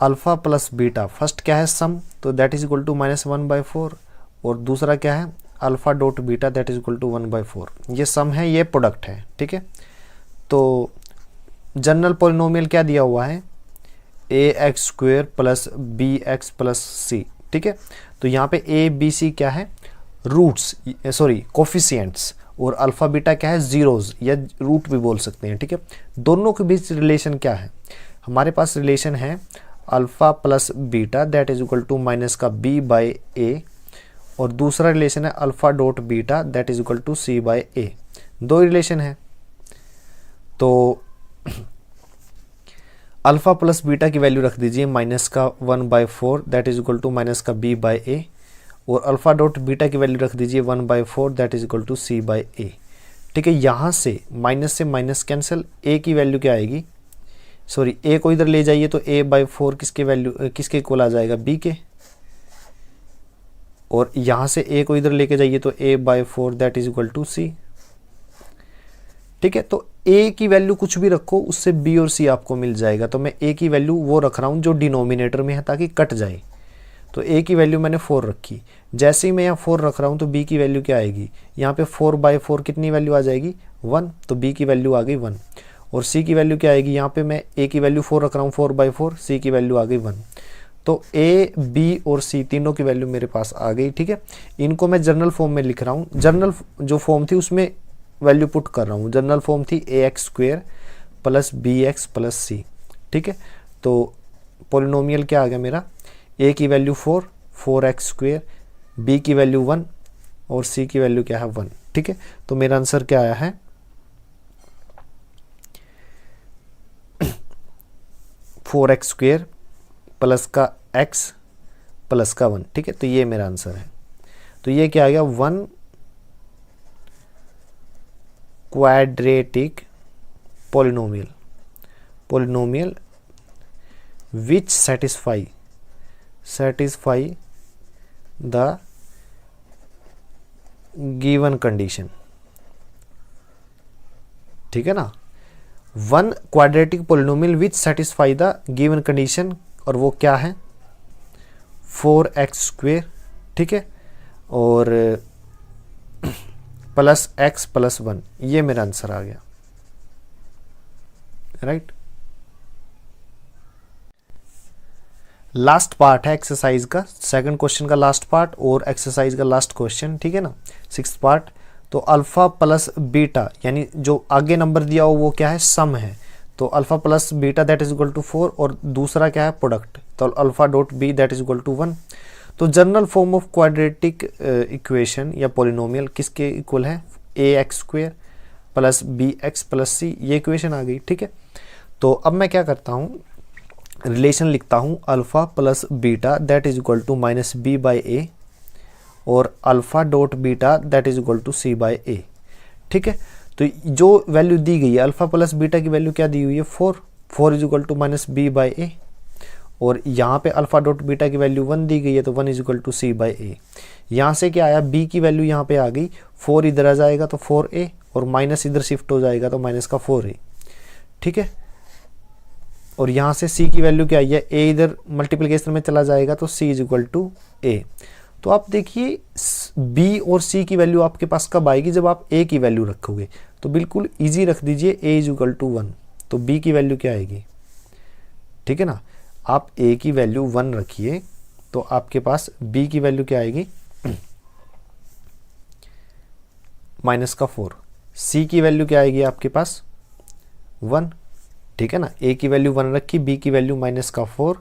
अल्फा प्लस बीटा। फर्स्ट क्या है, सम, तो दैट इज इक्वल टू -1/4, और दूसरा क्या है, alpha dot beta that is equal to 1/4। ये सम है, ये प्रोडक्ट है, ठीक है। तो जनरल पॉलिनोमियल क्या दिया हुआ है, ax square plus bx plus c, ठीक है। तो यहाँ पे a b c क्या है, रूट्स, सॉरी कोफिशिएंट्स, और अल्फा बीटा क्या है, जीरोज या रूट भी बोल सकते हैं, ठीक है। दोनों के बीच रिलेशन क्या है, हमारे पास रिलेशन है alpha plus beta that is equal to minus का b बाई ए, और दूसरा रिलेशन है alpha dot beta that is equal to c by a. दो रिलेशन है। तो अल्फा प्लस बीटा की वैल्यू रख दीजिए माइनस का 1/4 that is equal to minus का b बाई ए, और अल्फा डॉट बीटा की वैल्यू रख दीजिए 1/4 that is equal to c by a, ठीक है। यहाँ से माइनस कैंसिल, a की वैल्यू क्या आएगी, सॉरी a को इधर ले जाइए तो a/4 किसके इक्वल आ जाएगा, b के, और यहाँ से a को इधर लेके जाइए तो a/4 that is equal to c, ठीक है। तो a की वैल्यू कुछ भी रखो, उससे b और c आपको मिल जाएगा। तो मैं a की वैल्यू वो रख रहा हूँ जो डिनोमिनेटर में है ताकि कट जाए। तो a की वैल्यू मैंने 4 रखी, जैसे ही मैं यहाँ 4 रख रहा हूँ तो b की वैल्यू क्या आएगी, यहाँ पे 4/4 कितनी वैल्यू आ जाएगी, 1, तो b की वैल्यू आ गई 1, और c की वैल्यू क्या आएगी, यहाँ पे मैं a की वैल्यू 4 रख रहा हूँ 4/4, c की वैल्यू आ गई 1। तो a, b और c तीनों की वैल्यू मेरे पास आ गई, ठीक है। इनको मैं जनरल फॉर्म में लिख रहा हूँ, जनरल जो फॉर्म थी उसमें वैल्यू पुट कर रहा हूँ। जनरल फॉर्म थी ax square plus bx plus c, ठीक है। तो पॉलिनोमियल क्या आ गया मेरा, a की वैल्यू 4x स्क्वेयर, b की वैल्यू 1 और c की वैल्यू क्या है 1, ठीक है। तो मेरा आंसर क्या आया है 4x स्क्वेयर प्लस का x प्लस का 1, ठीक है। तो ये मेरा आंसर है। तो ये क्या आ गया, 1 quadratic polynomial which satisfy the given condition, ठीक है ना। One quadratic polynomial which satisfy the given condition, और वो क्या है 4x स्क्वेयर, ठीक है, और प्लस x प्लस 1, ये मेरा आंसर आ गया, राइट। लास्ट पार्ट है एक्सरसाइज का, सेकंड क्वेश्चन का लास्ट पार्ट और एक्सरसाइज का लास्ट क्वेश्चन, ठीक है ना, 6th पार्ट। तो अल्फ़ा प्लस बीटा यानी जो आगे नंबर दिया हो वो क्या है, सम है। तो alpha plus beta that is equal to 4 और दूसरा क्या है, प्रोडक्ट, तो alpha dot b that is equal to 1। तो general form of quadratic equation या पोलिनोमियल किसके इक्वल है, a x square plus b x plus c, ये इक्वेशन आ गई। ठीक है, तो अब मैं क्या करता हूँ, रिलेशन लिखता हूँ alpha plus beta that is equal to minus b by a और alpha dot beta that is equal to C by a. ठीक है, तो जो वैल्यू दी गई है अल्फ़ा प्लस बीटा की वैल्यू क्या दी हुई है, 4 is equal to minus b by a और यहाँ पे अल्फ़ा डॉट बीटा की वैल्यू 1 दी गई है तो 1 is equal to C by ए। यहाँ से क्या आया, बी की वैल्यू यहाँ पे आ गई, 4 इधर आ जाएगा तो 4a और माइनस इधर शिफ्ट हो जाएगा तो माइनस का 4a। ठीक है, और यहाँ से c की वैल्यू क्या आई है, a इधर मल्टीप्लिकेशन में चला जाएगा तो c is equal to a। तो आप देखिए b और c की वैल्यू आपके पास कब आएगी, जब आप a की वैल्यू रखोगे। तो बिल्कुल इजी रख दीजिए a इज इक्वल टू 1, तो b की वैल्यू क्या आएगी। ठीक है ना, आप a की वैल्यू 1 रखिए तो आपके पास b की वैल्यू क्या आएगी, माइनस का 4। c की वैल्यू क्या आएगी आपके पास 1। ठीक है ना, a की वैल्यू 1 रखी, b की वैल्यू माइनस का 4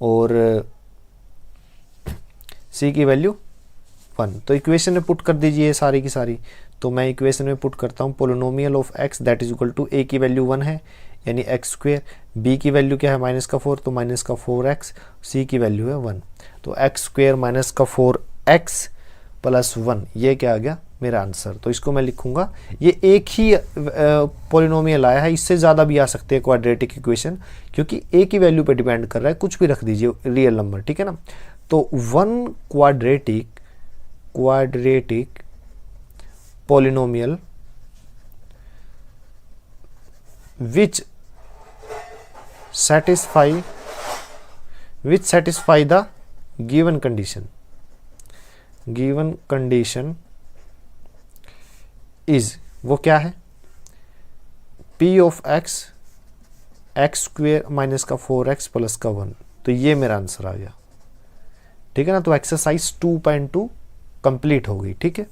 और c की वैल्यू 1। तो इक्वेशन में पुट कर दीजिए सारी की सारी। तो मैं इक्वेशन में पुट करता हूँ polynomial of x that is equal to a की वैल्यू 1 है यानी एक्स स्क्वेयर, b की वैल्यू क्या है माइनस का 4 तो माइनस का 4x, c की वैल्यू है 1। तो एक्स स्क्वेयर माइनस का 4x प्लस 1, ये क्या आ गया मेरा आंसर। तो इसको मैं लिखूंगा, ये एक ही पोलिनोमियल आया है, इससे ज़्यादा भी आ सकते हैं क्वाड्रेटिक इक्वेशन, क्योंकि a की वैल्यू पे डिपेंड कर रहा है, कुछ भी रख दीजिए रियल नंबर। ठीक है ना, तो 1 quadratic polynomial which satisfy the given condition is, वो क्या है, p of x x square minus का 4x प्लस का 1। तो ये मेरा आंसर आ गया। ठीक है ना, तो एक्सरसाइज 2.2 कंप्लीट हो गई। ठीक है।